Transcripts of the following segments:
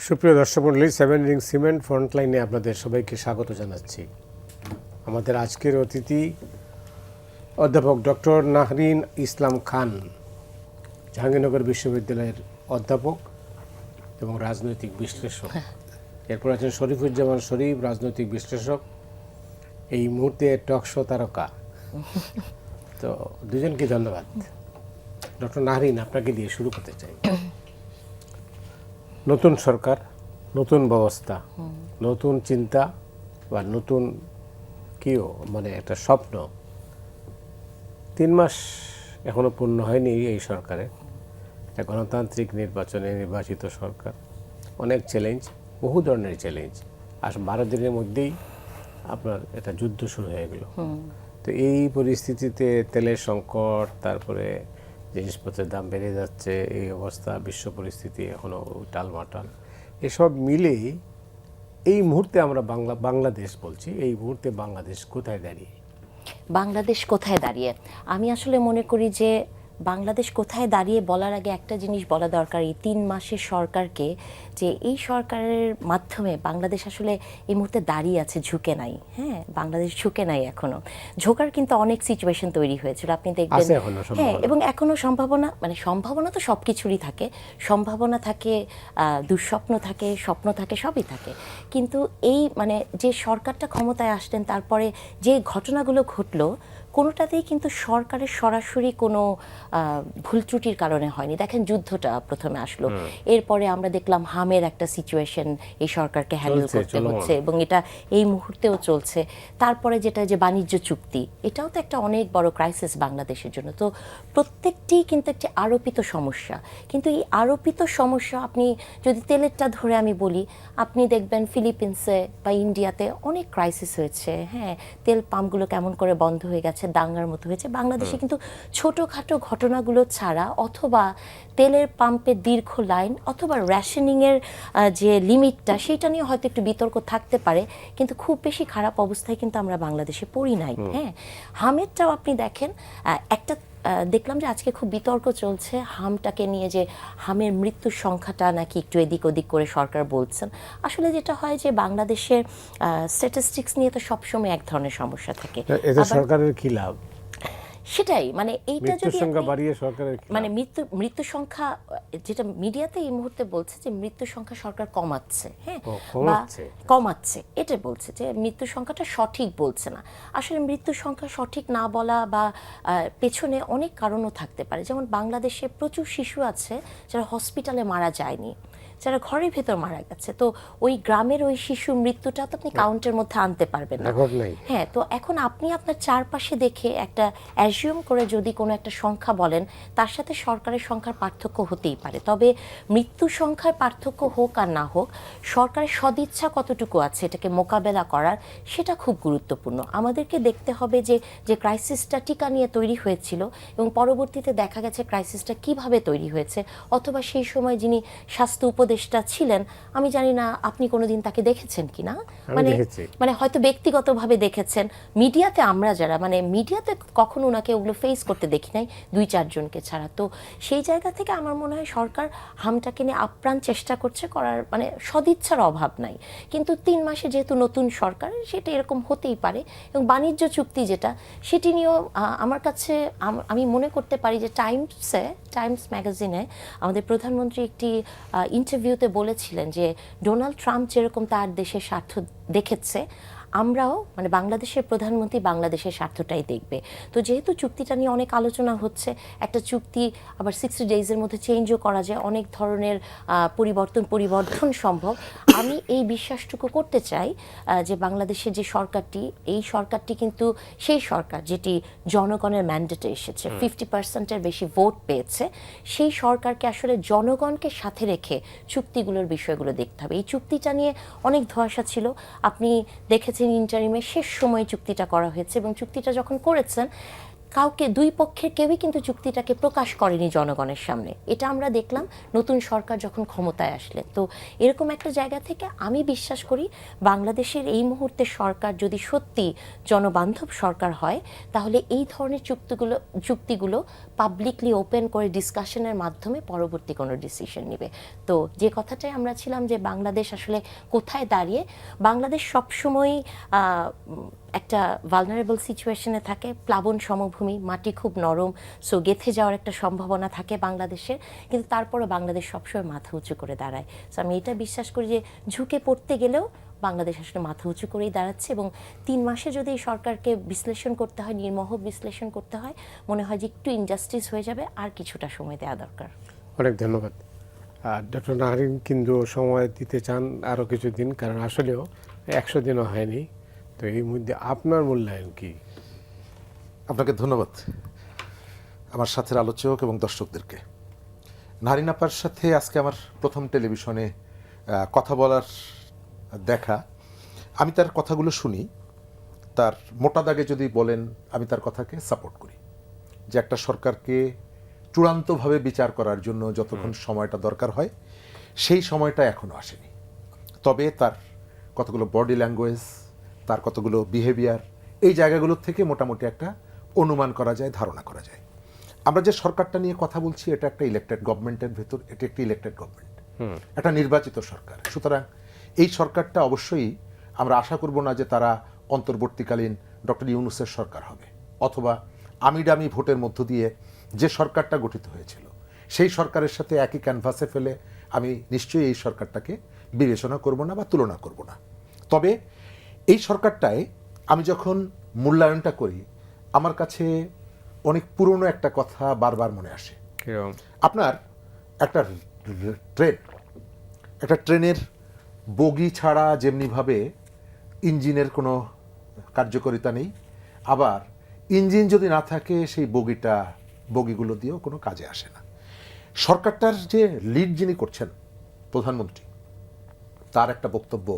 সুপ্রিয় দর্শক মণ্ডলী, সেভেন রিং সিমেন্ট ফ্রন্টলাইনে আপনাদের সবাইকে স্বাগত জানাচ্ছি। আমাদের আজকের অতিথি অধ্যাপক ডক্টর নাহরিন ইসলাম খান, জাহাঙ্গীরনগর বিশ্ববিদ্যালয়ের অধ্যাপক এবং রাজনৈতিক বিশ্লেষক। এরপর আছেন শরীফুজ্জামান শরীফ, রাজনৈতিক বিশ্লেষক, এই মুহূর্তে টক শো তারকা। তো দুজনকে ধন্যবাদ। ডক্টর নাহরিন, আপনাকে দিয়ে শুরু করতে চাই। নতুন সরকার, নতুন ব্যবস্থা, নতুন চিন্তা বা নতুন কিও মানে একটা স্বপ্ন। 3 মাস এখনো পূর্ণ হয়নি এই সরকারের। একটা গণতান্ত্রিক নির্বাচনে নির্বাচিত সরকার, অনেক চ্যালেঞ্জ, বহু ধরনের চ্যালেঞ্জ। আর 12 দিনের মধ্যেই আপনার একটা যুদ্ধ শুরু হয়ে গেল। তো এই পরিস্থিতিতে তেলের সংকট, তারপরে জিনিসপত্রের দাম বেড়ে যাচ্ছে, এই অবস্থা, বিশ্ব পরিস্থিতি এখনও টালমাটাল, এসব মিলে এই মুহূর্তে আমরা বাংলাদেশ বলছি, এই মুহূর্তে বাংলাদেশ কোথায় দাঁড়িয়ে? বাংলাদেশ কোথায় দাঁড়িয়ে আমি আসলে মনে করি যে বাংলাদেশ কোথায় দাঁড়িয়ে বলার আগে একটা জিনিস বলা দরকার, এই 3 মাসের সরকারকে, যে এই সরকারের মাধ্যমে বাংলাদেশ আসলে এই মুহূর্তে দাঁড়িয়ে আছে, ঝুঁকে নাই। হ্যাঁ, বাংলাদেশ ঝুঁকে নাই এখনো। ঝোঁকার কিন্তু অনেক সিচুয়েশন তৈরি হয়েছিল, আপনি দেখবেন। হ্যাঁ, এবং এখনো সম্ভাবনা, মানে সম্ভাবনা তো সব কিছুরই থাকে, সম্ভাবনা থাকে, দুঃস্বপ্ন থাকে, স্বপ্ন থাকে, সবই থাকে। কিন্তু এই মানে যে সরকারটা ক্ষমতায় আসলেন, তারপরে যে ঘটনাগুলো ঘটলো, কোনোটাতেই কিন্তু সরকারের সরাসরি কোনো ভুল ত্রুটির কারণে হয়নি। দেখেন, যুদ্ধটা প্রথমে আসলো, এরপরে আমরা দেখলাম হামের একটা সিচুয়েশন এই সরকারকে হ্যান্ডেল করতে হচ্ছে, এবং এটা এই মুহূর্তেও চলছে। তারপরে যেটা যে বাণিজ্য চুক্তি, এটাও তো একটা অনেক বড় ক্রাইসিস বাংলাদেশের জন্য। তো প্রত্যেকটি কিন্তু একটি আরোপিত সমস্যা। কিন্তু এই আরোপিত সমস্যা, আপনি যদি তেলেরটা ধরে আমি বলি, আপনি দেখবেন ফিলিপিন্সে বা ইন্ডিয়াতে অনেক ক্রাইসিস হয়েছে। হ্যাঁ, তেল পাম্পগুলো কেমন করে বন্ধ হয়ে গেছে, দাঙ্গার মতো হয়েছে। বাংলাদেশে কিন্তু ছোটোখাটো ঘটনাগুলো ছাড়া, অথবা তেলের পাম্পের দীর্ঘ লাইন, অথবা রেশনিংয়ের যে লিমিটটা, সেটা নিয়ে হয়তো একটু বিতর্ক থাকতে পারে, কিন্তু খুব বেশি খারাপ অবস্থায় কিন্তু আমরা বাংলাদেশে পড়ি নাই। হ্যাঁ, হামেরটাও আপনি দেখেন, একটা দেখলাম যে আজকে খুব বিতর্ক চলছে হামটাকে নিয়ে, যে হামের মৃত্যুর সংখ্যাটা নাকি একটু এদিক ওদিক করে সরকার বলছেন। আসলে যেটা হয় যে বাংলাদেশের স্ট্যাটিস্টিক্স নিয়ে তো সবসময় এক ধরনের সমস্যা থাকে। এতে সরকারের কি লাভ? সেটাই, মানে এইটা যদি সংখ্যা বাড়িয়ে সরকারের মানে মৃত্যু সংখ্যা, যেটা মিডিয়াতে এই মুহূর্তে বলছে যে মৃত্যু সংখ্যা সরকার কমাচ্ছে। হ্যাঁ, বা কমাচ্ছে, এটা বলছে যে মৃত্যু সংখ্যাটা সঠিক বলছে না। আসলে মৃত্যু সংখ্যা সঠিক না বলা বা পেছনে অনেক কারণও থাকতে পারে। যেমন বাংলাদেশে প্রচুর শিশু আছে যারা হসপিটালে মারা যায়নি, যারা ঘরের ভেতর মারা গেছে। তো ওই গ্রামের ওই শিশুর মৃত্যুটা তো আপনি কাউন্টের মধ্যে আনতে পারবেন না। হ্যাঁ, তো এখন আপনি আপনার চারপাশে দেখে একটা অ্যাজিউম করে যদি কোনো একটা সংখ্যা বলেন, তার সাথে সরকারের সংখ্যার পার্থক্য হতেই পারে। তবে মৃত্যু সংখ্যার পার্থক্য হোক আর না হোক, সরকারের সদিচ্ছা কতটুকু আছে এটাকে মোকাবেলা করার, সেটা খুব গুরুত্বপূর্ণ। আমাদেরকে দেখতে হবে যে যে ক্রাইসিসটা টিকা নিয়ে তৈরি হয়েছিল, এবং পরবর্তীতে দেখা গেছে ক্রাইসিসটা কিভাবে তৈরি হয়েছে, অথবা সেই সময় যিনি স্বাস্থ্য উপদেষ্টা ছিলেন, আমি জানি না আপনি কোনোদিন তাকে দেখেছেন কিনা, মানে হয়তো ব্যক্তিগতভাবে দেখেছেন। মিডিয়াতে আমরা যারা, মানে মিডিয়াতে কখনো ওনাকে ওগুলো ফেস করতে দেখি নাই, 2-4 জনকে ছাড়া। তো সেই জায়গা থেকে আমার মনে হয় সরকার হামটাকে নিয়ে আপ্রাণ চেষ্টা করছে করার, মানে সদিচ্ছার অভাব নাই। কিন্তু 3 মাসে যেহেতু নতুন সরকার, সেটা এরকম হতেই পারে। এবং বাণিজ্য চুক্তি যেটা, সেটি নিয়েও আমার কাছে আমি মনে করতে পারি যে টাইমস ম্যাগাজিনে আমাদের প্রধানমন্ত্রী একটি ইন্টারভিউতে বলেছিলেন যে ডোনাল্ড ট্রাম্প যেরকম তার দেশের স্বার্থ দেখেছে, আমরাও, মানে বাংলাদেশের প্রধানমন্ত্রী বাংলাদেশের স্বার্থটাই দেখবে। তো যেহেতু চুক্তিটা নিয়ে অনেক আলোচনা হচ্ছে, একটা চুক্তি আবার 60 ডেজের মধ্যে চেঞ্জও করা যায়, অনেক ধরনের পরিবর্তন সম্ভব। আমি এই বিশ্বাসটুকু করতে চাই যে বাংলাদেশের যে সরকারটি, এই সরকারটি কিন্তু সেই সরকার যেটি জনগণের ম্যান্ডেটে এসেছে, 50%-এর বেশি ভোট পেয়েছে। সেই সরকারকে আসলে জনগণকে সাথে রেখে চুক্তিগুলোর বিষয়গুলো দেখতে হবে। এই চুক্তিটা নিয়ে অনেক ধোঁয়াশা ছিল, আপনি দেখেছেন ইন্টারিমে শেষ সময়ে চুক্তিটা করা হয়েছে, এবং চুক্তিটা যখন করেছেন, কাউকে, দুই পক্ষের কেউই কিন্তু চুক্তিটাকে প্রকাশ করেনি জনগণের সামনে। এটা আমরা দেখলাম নতুন সরকার যখন ক্ষমতায় আসলে। তো এরকম একটা জায়গা থেকে আমি বিশ্বাস করি বাংলাদেশের এই মুহূর্তে সরকার যদি সত্যি জনবান্ধব সরকার হয়, তাহলে এই ধরনের চুক্তিগুলো পাবলিকলি ওপেন করে ডিসকাশনের মাধ্যমে পরবর্তী কোনো ডিসিশন নেবে। তো যে কথাটাই আমরা ছিলাম যে বাংলাদেশ আসলে কোথায় দাঁড়িয়ে, বাংলাদেশ সবসময়ই একটা ভালনারেবল সিচুয়েশনে থাকে, প্লাবন সমভূমি, মাটি খুব নরম, সো গেথে যাওয়ার একটা সম্ভাবনা থাকে বাংলাদেশের, কিন্তু তারপরও বাংলাদেশ সবসময় মাথা উঁচু করে দাঁড়ায়। সো আমি এটা বিশ্বাস করি যে ঝুঁকে পড়তে গেলেও বাংলাদেশ আসলে মাথা উঁচু করেই দাঁড়াচ্ছে, এবং 3 মাসে যদি এই সরকারকে বিশ্লেষণ করতে হয়, নির্মোহ বিশ্লেষণ করতে হয়, মনে হয় যে একটু ইনজাস্টিস হয়ে যাবে, আর কিছুটা সময় দেওয়া দরকার। অনেক ধন্যবাদ। ডক্টর নাহারিন কিন্তু সময় দিতে চান আরও কিছুদিন, কারণ আসলেও 100 দিনও হয়নি। তো এই মধ্যে আপনার মূল্যায়ন কি? আপনাকে ধন্যবাদ, আমার সাথের আলোচক এবং দর্শকদেরকে। নাহারিন আপার সাথে আজকে আমার প্রথম টেলিভিশনে কথা বলার দেখা। আমি তার কথাগুলো শুনি, তার মোটা দাগে যদি বলেন, আমি তার কথাকে সাপোর্ট করি যে একটা সরকারকে চূড়ান্তভাবে বিচার করার জন্য যতক্ষণ সময়টা দরকার হয়, সেই সময়টা এখনও আসেনি। তবে তার কতগুলো বডি ল্যাঙ্গুয়েজ, তার কতগুলো বিহেভিয়ার, এই জায়গাগুলোর থেকে মোটামুটি একটা অনুমান করা যায়, ধারণা করা যায়। আমরা যে সরকারটা নিয়ে কথা বলছি, এটা একটা ইলেক্টেড গভর্নমেন্টের ভেতর, এটি একটি ইলেক্টেড গভর্নমেন্ট, একটা নির্বাচিত সরকার। সুতরাং এই সরকারটা অবশ্যই আমরা আশা করব না যে তারা অন্তর্বর্তীকালীন ডক্টর ইউনূসের সরকার হবে, অথবা আমিডামি ভোটের মধ্য দিয়ে যে সরকারটা গঠিত হয়েছিল সেই সরকারের সাথে একই ক্যানভাসে ফেলে আমি নিশ্চয়ই এই সরকারটাকে বিবেচনা করব না বা তুলনা করব না। তবে এই সরকারটায় আমি যখন মূল্যায়নটা করি, আমার কাছে অনেক পুরনো একটা কথা বারবার মনে আসে। আপনার একটা ট্রেনের বগি ছাড়া যেমনিভাবে ইঞ্জিনের কোনো কার্যকারিতা নেই, আবার ইঞ্জিন যদি না থাকে সেই বগিগুলো দিয়েও কোনো কাজে আসে না। সরকারটার যে লিড যিনি করছেন, প্রধানমন্ত্রী, তার একটা বক্তব্য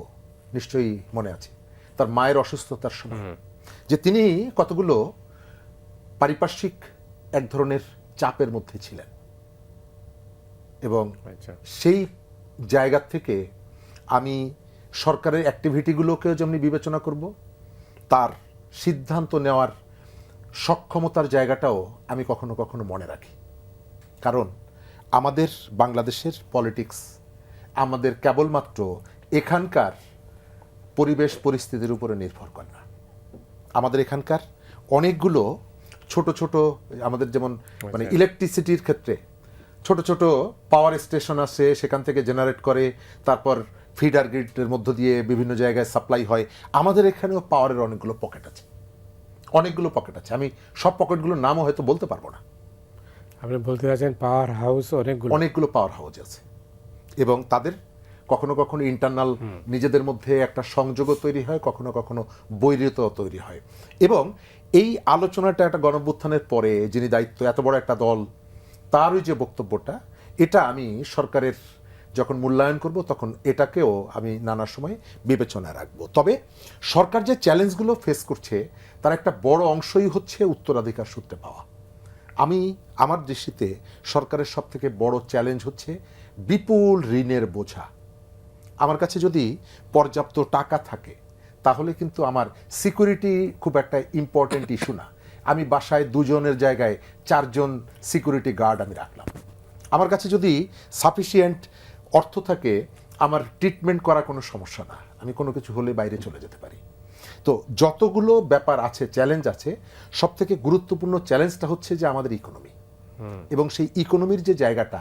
নিশ্চয়ই মনে আছে, তার মায়ের অসুস্থতার সময়, যে তিনি কতগুলো পারিপার্শ্বিক এক ধরনের চাপের মধ্যে ছিলেন, এবং সেই জায়গা থেকে আমি সরকারের অ্যাক্টিভিটিগুলোকেও যেমনি বিবেচনা করব, তার সিদ্ধান্ত নেওয়ার সক্ষমতার জায়গাটাও আমি কখনো কখনো মনে রাখি। কারণ আমাদের বাংলাদেশের পলিটিক্স আমাদের কেবলমাত্র এখানকার পরিবেশ পরিস্থিতির উপরে নির্ভর করে না। আমাদের এখানকার অনেকগুলো ছোট ছোট, আমাদের যেমন মানে ইলেকট্রিসিটির ক্ষেত্রে ছোট ছোট পাওয়ার স্টেশন আছে, সেখান থেকে জেনারেট করে, তারপর ফিডার গ্রিডের মধ্য দিয়ে বিভিন্ন জায়গায় সাপ্লাই হয়। আমাদের এখানেও পাওয়ারের অনেকগুলো পকেট আছে। আমি সব পকেটগুলোর নামও হয়তো বলতে পারবো না। আপনি বলতে চাচ্ছেন পাওয়ার হাউস অনেকগুলো পাওয়ার হাউস আছে, এবং তাদের কখনো কখনো ইন্টারনাল নিজেদের মধ্যে একটা সংযোগও তৈরি হয়, কখনো কখনো বৈরিতাও তৈরি হয়। এবং এই আলোচনাটা একটা গণঅভ্যুত্থানের পরে যিনি দায়িত্ব, এত বড় একটা দল, তারই যে বক্তব্যটা, এটা আমি সরকারের যখন মূল্যায়ন করব তখন এটাকেও আমি নানা সময় বিবেচনায় রাখবো। তবে সরকার যে চ্যালেঞ্জগুলো ফেস করছে, তার একটা বড় অংশই হচ্ছে উত্তরাধিকার সূত্রে পাওয়া। আমার দৃষ্টিতে সরকারের সব থেকে বড় চ্যালেঞ্জ হচ্ছে বিপুল ঋণের বোঝা। আমার কাছে যদি পর্যাপ্ত টাকা থাকে, তাহলে কিন্তু আমার সিকিউরিটি খুব একটা ইম্পর্টেন্ট ইস্যু না। আমি বাসায় 2 জনের জায়গায় 4 জন সিকিউরিটি গার্ড আমি রাখলাম। আমার কাছে যদি সাফিসিয়েন্ট অর্থ থাকে, আমার ট্রিটমেন্ট করা কোনো সমস্যা না, আমি কোনো কিছু হলে বাইরে চলে যেতে পারি। তো যতগুলো ব্যাপার আছে, চ্যালেঞ্জ আছে, সব থেকে গুরুত্বপূর্ণ চ্যালেঞ্জটা হচ্ছে যে আমাদের ইকোনমি, এবং সেই ইকোনমির যে জায়গাটা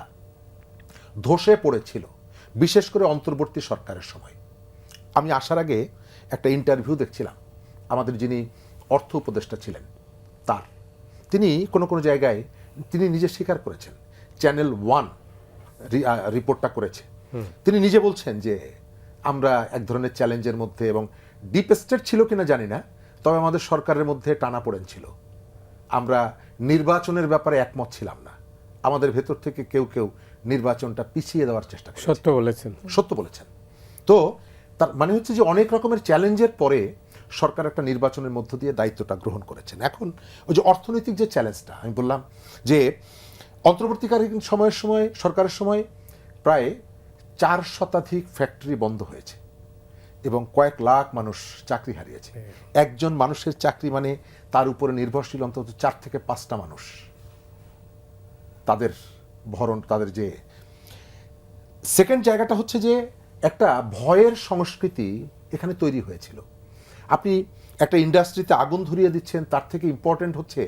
ধসে পড়েছিল, বিশেষ করে অন্তর্বর্তী সরকারের সময়। আমি আসার আগে একটা ইন্টারভিউ দেখছিলাম আমাদের যিনি অর্থ উপদেষ্টা ছিলেন, তিনি কোনো জায়গায় তিনি নিজে স্বীকার করেছেন, চ্যানেল 1 রিপোর্টটা করেছে, তিনি নিজে বলছেন যে আমরা এক ধরনের চ্যালেঞ্জের মধ্যে, এবং ডিপ স্টেট ছিল কিনা জানি না, তবে আমাদের সরকারের মধ্যে টানাপোড়েন ছিল। আমরা নির্বাচনের ব্যাপারে একমত ছিলাম না, আমাদের ভেতর থেকে কেউ কেউ নির্বাচনটা পিছিয়ে দেওয়ার চেষ্টা করেছে। সত্য বলেছেন। তো তার মানে হচ্ছে যে অনেক রকমের চ্যালেঞ্জের পরে সরকার একটা নির্বাচনের মধ্য দিয়ে দায়িত্বটা গ্রহণ করেছেন। এখন ওই যে অর্থনৈতিক যে চ্যালেঞ্জটা আমি বললাম যে অন্তর্বর্তীকালীন সময় সরকারের সময় প্রায় 4 শতাধিক ফ্যাক্টরি বন্ধ হয়েছে এবং কয়েক লাখ মানুষ চাকরি হারিয়েছে। একজন মানুষের চাকরি মানে তার উপরে নির্ভরশীল অন্তত 4 থেকে 5টা মানুষ, তাদের ভরণ, তাদের যে সেকেন্ড জায়গাটা হচ্ছে যে একটা ভয়ের সংস্কৃতি এখানে তৈরি হয়েছিল। আপনি একটা ইন্ডাস্ট্রিতে আগুন ধরিয়ে দিচ্ছেন, তার থেকে ইম্পর্টেন্ট হচ্ছে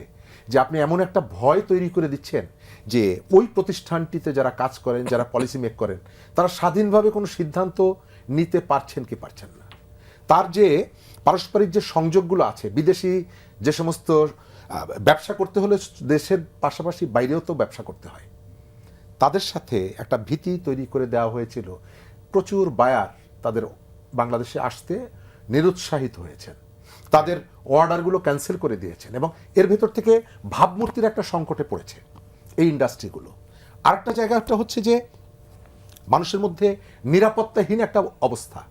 যে আপনি এমন একটা ভয় তৈরি করে দিচ্ছেন যে ওই প্রতিষ্ঠানটিতে যারা কাজ করেন, যারা পলিসি মেক করেন, তারা স্বাধীনভাবে কোনো সিদ্ধান্ত নিতে পারছেন কি পারছেন না। তার যে পারস্পরিক যে সংযোগগুলো আছে, বিদেশি যে সমস্ত ব্যবসা করতে হলে দেশের পাশাপাশি বাইরেও তো ব্যবসা করতে হয়, তাদের সাথে একটা ভীতি তৈরি করে দেওয়া হয়েছিল। প্রচুর বায়ার তাদের বাংলাদেশে আসতে নিরুৎসাহিত হয়েছেন, তাদের অর্ডারগুলো ক্যান্সেল করে দিয়েছেন এবং এর ভেতর থেকে ভাবমূর্তির একটা সংকটে পড়েছে এই ইন্ডাস্ট্রিগুলো। আরেকটা জায়গাটা হচ্ছে যে মানুষের মধ্যে নিরাপত্তাহীন একটা অবস্থা।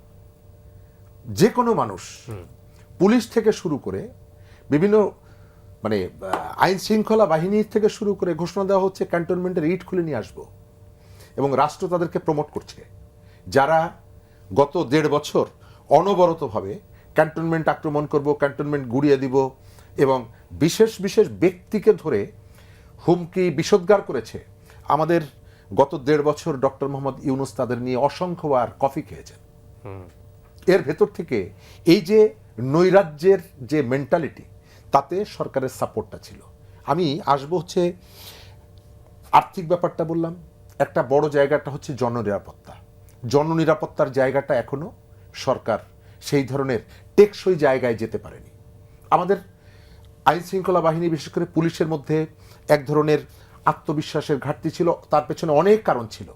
যে কোনো মানুষ, পুলিশ থেকে শুরু করে বিভিন্ন মানে আইন শৃঙ্খলা বাহিনী থেকে শুরু করে ঘোষণা দেওয়া হচ্ছে ক্যান্টনমেন্টের ইট খুলে নিয়ে আসবো, এবং রাষ্ট্র তাদেরকে প্রমোট করছে। যারা গত 1.5 বছর অনবরতভাবে ক্যান্টনমেন্ট আক্রমণ করব, ক্যান্টনমেন্ট গুড়িয়ে দিব এবং বিশেষ বিশেষ ব্যক্তিকে ধরে হুমকি বিষোদ্গার করেছে। আমাদের গত 1.5 বছর ডক্টর মোহাম্মদ ইউনূস তাদের নিয়ে অসংখ্যবার কফি খেয়েছেন। এর ভেতর থেকে এই যে নৈরাজ্যের যে মেন্টালিটি, তাতে সরকারের সাপোর্টটা ছিল। আমি আসবো হচ্ছে আর্থিক ব্যাপারটা বললাম, একটা বড় জায়গাটা হচ্ছে জননিরাপত্তা। জননিরাপত্তার জায়গাটা এখনো সরকার সেই ধরনের টেকসই জায়গায় যেতে পারেনি। আমাদের আইন শৃঙ্খলা বাহিনী, বিশেষ করে পুলিশের মধ্যে এক ধরনের আত্মবিশ্বাসের ঘাটতি ছিল, তার পেছনে অনেক কারণ ছিল,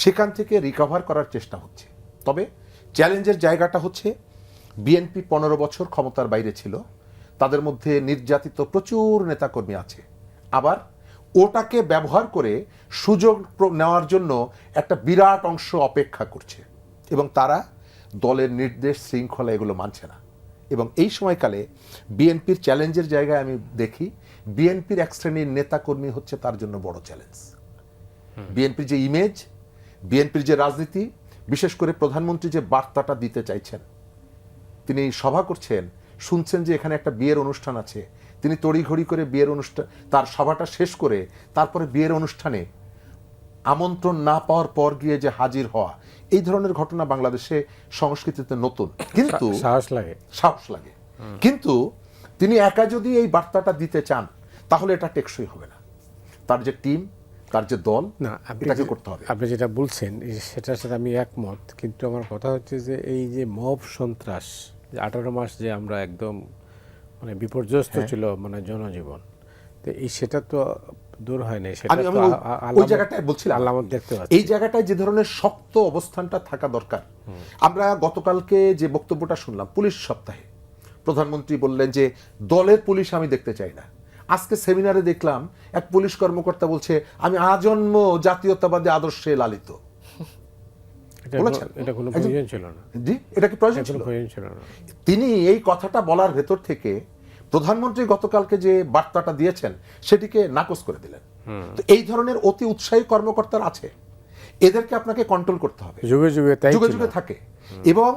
সেখান থেকে রিকভার করার চেষ্টা হচ্ছে। তবে চ্যালেঞ্জের জায়গাটা হচ্ছে বিএনপি 15 বছর ক্ষমতার বাইরে ছিল, তাদের মধ্যে নির্যাতিত প্রচুর নেতাকর্মী আছে, আবার ওটাকে ব্যবহার করে সুযোগ নেওয়ার জন্য একটা বিরাট অংশ অপেক্ষা করছে এবং তারা দলের নির্দেশ শৃঙ্খলা এগুলো মানছে না। এবং এই সময়কালে বিএনপির চ্যালেঞ্জের জায়গায় আমি দেখি বিএনপির এক শ্রেণীর নেতাকর্মী হচ্ছে তার জন্য বড় চ্যালেঞ্জ। বিএনপির যে ইমেজ, বিএনপির যে রাজনীতি, বিশেষ করে প্রধানমন্ত্রী যে বার্তাটা দিতে চাইছেন, তিনি সভা করছেন, শুনছেন যে এখানে একটা বিয়ের অনুষ্ঠান আছে, তিনি তড়িঘড়ি করে বিয়ের অনুষ্ঠান, তার সভাটা শেষ করে তারপরে বিয়ের অনুষ্ঠানে আমন্ত্রণ না পাওয়ার পর গিয়ে যে হাজির হওয়া, এই ধরনের ঘটনা বাংলাদেশে সংস্কৃতিতে নতুন, কিন্তু সাহস লাগে। কিন্তু তিনি একা যদি এই বার্তাটা দিতে চান তাহলে এটা টেকসই হবে না। তার যে টিম, তার যে দল, না এটাকে করতে হবে। আপনি যেটা বলছেন সেটার সাথে আমি একমত, কিন্তু আমার কথা হচ্ছে যে এই যে মব সন্ত্রাস, 18 মাস যে আমরা একদম মানে বিপর্যস্ত ছিল মানে জনজীবন, তো এই সেটা তো দূর হয় নাই। সেটা আমি ওই জায়গাটায় বলছিলাম, আলামত দেখতে পাচ্ছি। এই জায়গাটায় যে ধরনের শক্ত অবস্থানটা থাকা দরকার। আমরা গতকালকে যে বক্তব্যটা শুনলাম পুলিশ সপ্তাহে, প্রধানমন্ত্রী বললেন যে দলের পুলিশ আমি দেখতে চাই না। আজকে সেমিনারে দেখলাম এক পুলিশ কর্মকর্তা বলছে আমি আজন্ম জাতীয়তাবাদী আদর্শে লালিত। এটা কোনো প্রয়োজন ছিল না। জি, এটা কি প্রয়োজন ছিল না? তিনি এই কথাটা বলার ভেতর থেকে প্রধানমন্ত্রী গতকালকে যে বার্তাটা দিয়েছেন সেটিকে নাকচ করে দিলেন। তো এই ধরনের অতি উৎসাহী কর্মকর্তারা আছে, এদেরকে আপনাকে কন্ট্রোল করতে হবে, যুগে যুগে থাকে। এবং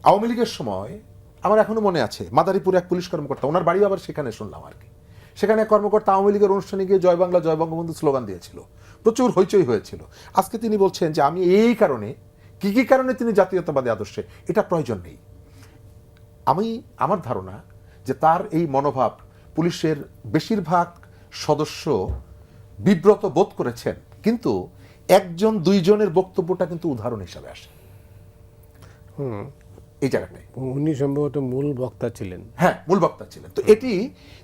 আওয়ামী লীগের সময় আমার এখনো মনে আছে, মাদারীপুরে এক পুলিশ কর্মকর্তা, ওনার বাড়ি আবার সেখানে শুনলাম আর কি, সেখানে কর্মকর্তা আওয়ামী লীগের অনুষ্ঠানে গিয়ে জয় বাংলা জয় বঙ্গবন্ধু স্লোগান দিয়েছিল, প্রচুর হইচই হয়েছিল। আজকে তিনি বলছেন যে আমি এই কারণে, কি কারণে তিনি জাতীয়তাবাদী আদর্শে, এটা প্রয়োজন নেই। আমার ধারণা যে তার এই মনোভাব পুলিশের বেশিরভাগ সদস্য বিব্রত বোধ করেছেন, কিন্তু 1-2 জনের বক্তব্যটা কিন্তু উদাহরণ হিসাবে আসে এই জায়গাটায়। উনি সম্ভবত মূল বক্তা ছিলেন। হ্যাঁ, মূল বক্তা ছিলেন। তো এটি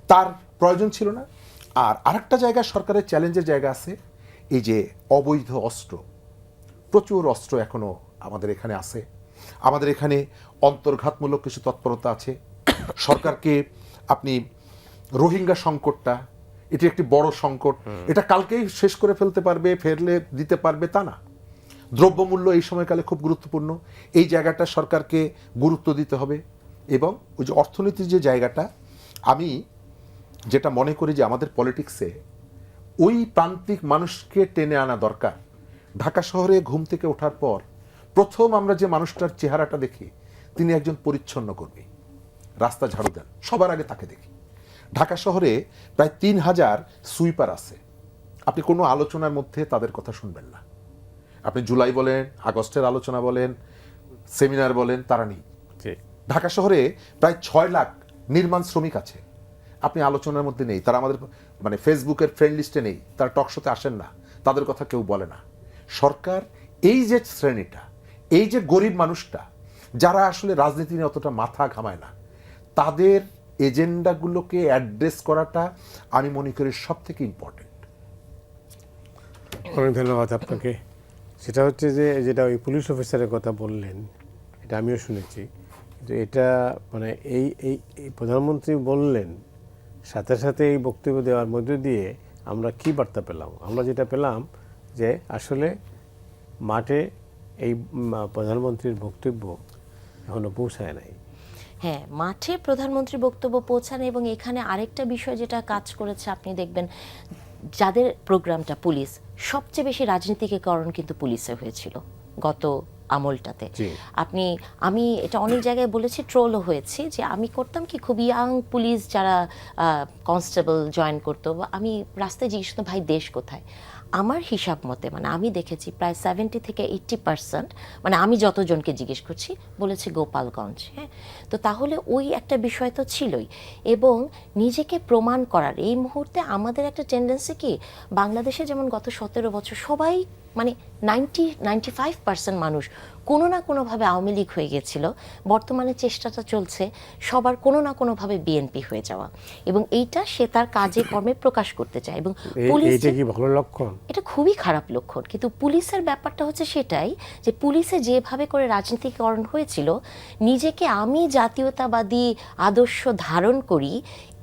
তার প্রয়োজন ছিল না। আর আরেকটা জায়গায় সরকারের চ্যালেঞ্জের জায়গা আছে, এই যে অবৈধ অস্ত্র, প্রচুর অস্ত্র এখনো আমাদের এখানে আছে। আমাদের এখানে অন্তর্ঘাতমূলক কিছু তৎপরতা আছে। সরকারকে আপনি রোহিঙ্গা সংকটটা, এটি একটি বড় সংকট, এটা কালকেই শেষ করে ফেলতে পারবে, ফেরলে দিতে পারবে তা না। দ্রব্যমূল্য এই সময়কালে খুব গুরুত্বপূর্ণ, এই জায়গাটা সরকারকে গুরুত্ব দিতে হবে। এবং ওই যে অর্থনীতির যে জায়গাটা, আমি যেটা মনে করি যে আমাদের পলিটিক্সে ওই প্রান্তিক মানুষকে টেনে আনা দরকার। ঢাকা শহরে ঘুম থেকে ওঠার পর প্রথম আমরা যে মানুষটার চেহারাটা দেখি, তিনি একজন পরিচ্ছন্ন কর্মী, রাস্তা ঝাড়ু দেন, সবার আগে তাকে দেখি। ঢাকা শহরে প্রায় 3000 সুইপার আছে, আপনি কোনো আলোচনার মধ্যে তাদের কথা শুনবেন না। আপনি জুলাই বলেন, আগস্টের আলোচনা বলেন, সেমিনার বলেন, তারা নেই। ঢাকা শহরে প্রায় 6 লাখ নির্মাণ শ্রমিক আছে, আপনি আলোচনার মধ্যে নেই। তারা আমাদের মানে ফেসবুকের ফ্রেন্ড লিস্টে নেই, তারা টকশোতে আসেন না, তাদের কথা কেউ বলে না। সরকার এই যে শ্রেণীটা, এই যে গরিব মানুষটা, যারা আসলে রাজনীতি নিয়ে অতটা মাথা ঘামায় না, তাদের এজেন্ডাগুলোকে অ্যাড্রেস করাটা আমি মনে করি সব থেকে ইম্পর্টেন্ট। অনেক ধন্যবাদ আপনাকে। সেটা হচ্ছে যে যেটা ওই পুলিশ অফিসারের কথা বললেন, এটা আমিও শুনেছি, কিন্তু এটা মানে এই এই এই প্রধানমন্ত্রী বললেন, সাথে সাথে এই বক্তব্য দেওয়ার মধ্য দিয়ে আমরা কি বার্তা পেলাম? আমরা যেটা পেলাম যে আসলে মাঠে এই প্রধানমন্ত্রীর বক্তব্য এখনো পৌঁছায় নাই। হ্যাঁ, মাঠে প্রধানমন্ত্রীর বক্তব্য পৌঁছানো, এবং এখানে আরেকটা বিষয় যেটা কাজ করেছে, আপনি দেখবেন যাদের প্রোগ্রামটা পুলিশ, সবচেয়ে বেশি রাজনীতিকীকরণ কিন্তু পুলিশে হয়েছিল গত আমলটাতে। আমি এটা অনেক জায়গায় বলেছি, ট্রোলও হয়েছি, যে আমি করতাম কি, খুব ইয়াং পুলিশ যারা কনস্টেবল জয়েন করতো, আমি রাস্তায় জিজ্ঞেস করতাম, ভাই দেশ কোথায়? আমার হিসাব মতে মানে আমি দেখেছি প্রায় 70 থেকে 80%, মানে আমি যতজনকে জিজ্ঞেস করছি, বলেছে গোপালগঞ্জ। হ্যাঁ, তো তাহলে ওই একটা বিষয় তো ছিলই। এবং নিজেকে প্রমাণ করার এই মুহূর্তে আমাদের একটা টেন্ডেন্সি কি, বাংলাদেশে যেমন গত 17 বছর সবাই মানে 95% মানুষ কোনো না কোনোভাবে আওয়ামী লীগ হয়ে গেছিল, বর্তমানে চেষ্টাটা চলছে সবার কোনো না কোনোভাবে বিএনপি হয়ে যাওয়া, এবং এইটা সে তার কাজে কর্মে প্রকাশ করতে চায়। এবং এইটা কি ভালো লক্ষণ? এটা খুবই খারাপ লক্ষণ। কিন্তু পুলিশের ব্যাপারটা হচ্ছে সেটাই, যে পুলিশে যেভাবে করে রাজনীতিকরণ হয়েছিল, নিজেকে আমি জাতীয়তাবাদী আদর্শ ধারণ করি,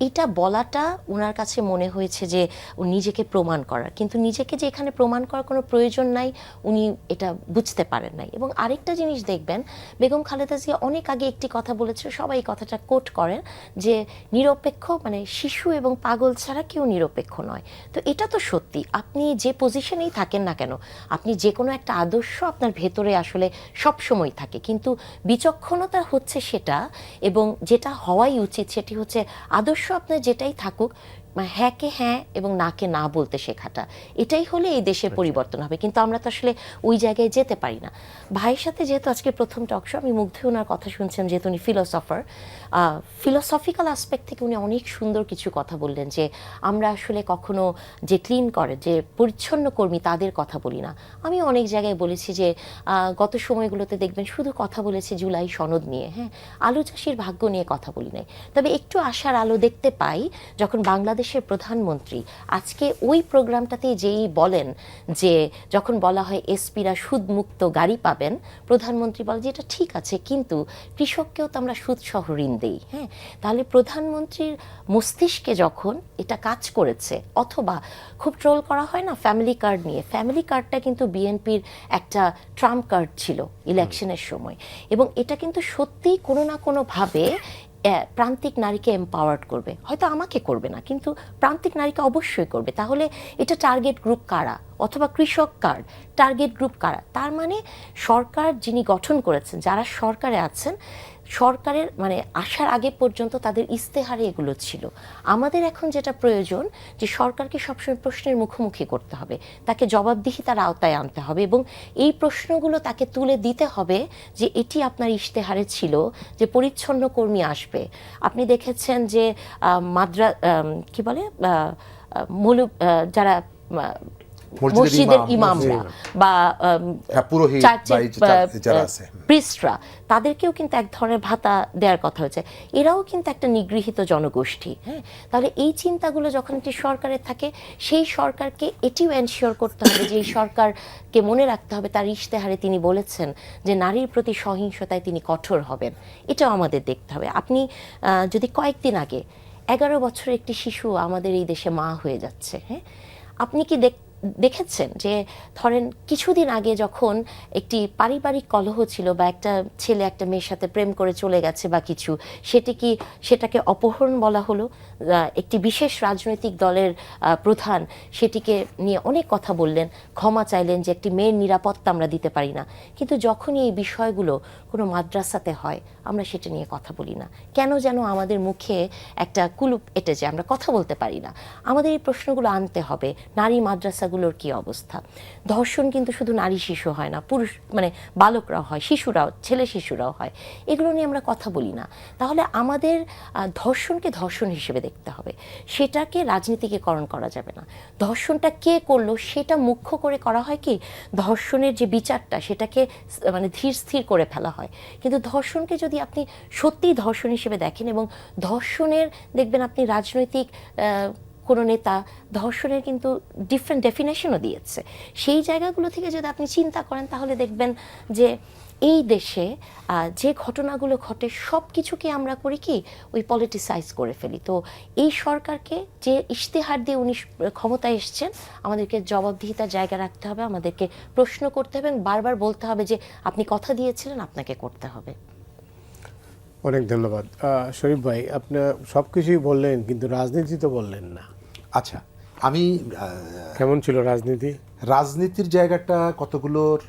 এটা বলাটা ওনার কাছে মনে হয়েছে যে ও নিজেকে প্রমাণ করার, কিন্তু নিজেকে যে এখানে প্রমাণ করার কোনো প্রয়োজন নাই, উনি এটা বুঝতে পারেন নাই। এবং আরেকটা জিনিস দেখবেন, বেগম খালেদা জিয়া অনেক আগে একটি কথা বলেছিল, সবাই এই কথাটা কোট করেন, যে নিরপেক্ষ মানে শিশু এবং পাগল ছাড়া কেউ নিরপেক্ষ নয়। তো এটা তো সত্যি, আপনি যে পজিশনেই থাকেন না কেন, আপনি যে কোনো একটা আদর্শ আপনার ভেতরে আসলে সব সময় থাকে, কিন্তু বিচক্ষণতা হচ্ছে সেটা, এবং যেটা হওয়াই উচিত সেটি হচ্ছে আদর্শ আপনার যেটাই থাকুক, হ্যাঁ কে হ্যাঁ এবং না কে না বলতে শেখাটা, এটাই হলে এই দেশের পরিবর্তন হবে। কিন্তু আমরা তো আসলে ওই জায়গায় যেতে পারি না। ভাইয়ের সাথে যেহেতু আজকে প্রথম টকশো, আমি মুগ্ধ ওনার কথা শুনছিলাম, যেহেতু উনি ফিলোসফিক্যাল অ্যাসপেক্ট থেকে উনি অনেক সুন্দর কিছু কথা বললেন, যে আমরা আসলে কখনো যে ক্লিন করে, যে পরিচ্ছন্ন কর্মী, তাদের কথা বলি না। আমি অনেক জায়গায় বলেছি যে গত সময়গুলোতে দেখবেন শুধু কথা বলেছি জুলাই সনদ নিয়ে, হ্যাঁ, আলু চাষির ভাগ্য নিয়ে কথা বলি নাই। তবে একটু আশার আলো দেখতে পাই যখন বাংলাদেশের প্রধানমন্ত্রী আজকে ওই প্রোগ্রামটাতে যেই বলেন, যে যখন বলা হয় এসপিরা সুদমুক্ত গাড়ি পাবেন, প্রধানমন্ত্রী বলে যে এটা ঠিক আছে, কিন্তু কৃষককেও তো আমরা সুদসহ ঋণ দেই। হ্যাঁ, তাহলে প্রধানমন্ত্রীর মস্তিষ্কে যখন এটা কাজ করেছে, অথবা খুব ট্রোল করা হয় না ফ্যামিলি কার্ড নিয়ে, ফ্যামিলি কার্ডটা কিন্তু বিএনপির একটা ট্রাম্প কার্ড ছিল ইলেকশনের সময়, এবং এটা কিন্তু সত্যিই কোনো না কোনোভাবে প্রান্তিক নারীকে এম্পাওয়ার্ড করবে। হয়তো আমাকে করবে না, কিন্তু প্রান্তিক নারীকে অবশ্যই করবে। তাহলে এটা টার্গেট গ্রুপ কারা, অথবা কৃষক কার্ড টার্গেট গ্রুপ কারা? তার মানে সরকার যিনি গঠন করেছেন, যারা সরকারে আছেন, সরকারের মানে আসার আগে পর্যন্ত তাদের ইস্তেহারে এগুলো ছিল। আমাদের এখন যেটা প্রয়োজন, যে সরকারকে সবসময় প্রশ্নের মুখোমুখি করতে হবে, তাকে জবাবদিহিতার আওতায় আনতে হবে, এবং এই প্রশ্নগুলো তাকে তুলে দিতে হবে, যে এটি আপনার ইশতেহারে ছিল যে পরিচ্ছন্ন কর্মী আসবে। আপনি দেখেছেন যে কি বলে যারা মসজিদের ইমামরা বা প্রিস্টরা, তাদেরকেও কিন্তু এক ধরনের ভাতা দেওয়ার কথা হয়েছে। এরাও কিন্তু একটা নিগৃহীত জনগোষ্ঠী। হ্যাঁ, তাহলে এই চিন্তাগুলো যখন একটি সরকারের থাকে, সেই সরকারকে এটিও এনশিওর করতে হবে যে এই সরকারকে মনে রাখতে হবে তার ইশতেহারে তিনি বলেছেন যে নারীর প্রতি সহিংসতায় তিনি কঠোর হবেন। এটাও আমাদের দেখতে হবে। আপনি যদি কয়েকদিন আগে 11 বছরের একটি শিশু আমাদের এই দেশে মা হয়ে যাচ্ছে, হ্যাঁ, আপনি কি দেখেছেন যে ধরেন কিছুদিন আগে যখন একটি পারিবারিক কলহ ছিল বা একটা ছেলে একটা মেয়ের সাথে প্রেম করে চলে গেছে বা কিছু, সেটাকে অপহরণ বলা হলো। একটি বিশেষ রাজনৈতিক দলের প্রধান সেটিকে নিয়ে অনেক কথা বললেন, ক্ষমা চাইলেন যে একটি মেয়ের নিরাপত্তা আমরা দিতে পারি না। কিন্তু যখনই এই বিষয়গুলো কোনো মাদ্রাসাতে হয় আমরা সেটা নিয়ে কথা বলি না, কেন যেন আমাদের মুখে একটা কুলুপ এঁটে যায়, আমরা কথা বলতে পারি না। আমাদের এই প্রশ্নগুলো আনতে হবে। নারী মাদ্রাসাগুলোর কি অবস্থা? ধর্ষণ কিন্তু শুধু নারী শিশু হয় না, পুরুষ মানে বালকরাও হয়, শিশুরাও, ছেলে শিশুরাও হয়। এগুলো নিয়ে আমরা কথা বলি না। তাহলে আমাদের ধর্ষণকে ধর্ষণ হিসেবে দেখতে হবে, সেটাকে রাজনীতিকীকরণ করা যাবে না। ধর্ষণটা কে করলো সেটা মুখ্য করে করা হয় কি, ধর্ষণের যে বিচারটা সেটাকে মানে ধীর স্থির করে ফেলা হয়। কিন্তু ধর্ষণকে যদি আপনি সত্যিই ধর্ষণ হিসেবে দেখেন, এবং ধর্ষণের দেখবেন আপনি রাজনৈতিক কোনো নেতা ধর্ষণের কিন্তু ডিফারেন্ট ডেফিনেশনও দিয়েছে, সেই জায়গাগুলো থেকে যদি আপনি চিন্তা করেন তাহলে দেখবেন যে এই দেশে যে ঘটনাগুলো ঘটে সব কিছুকে আমরা করি কি ওই পলিটিসাইজ করে ফেলি। তো এই সরকারকে যে ইশতেহার দিয়ে উনি ক্ষমতায় এসছেন, আমাদেরকে জবাবদিহিতার জায়গা রাখতে হবে, আমাদেরকে প্রশ্ন করতে হবে এবং বারবার বলতে হবে যে আপনি কথা দিয়েছিলেন, আপনাকে করতে হবে। অনেক ধন্যবাদ শরীফ ভাই, আপনি সব কিছুই বললেন কিন্তু রাজনীতি তো বললেন না। আচ্ছা, আমি কেমন ছিল রাজনীতি? রাজনীতির জায়গাটা কতগুলোর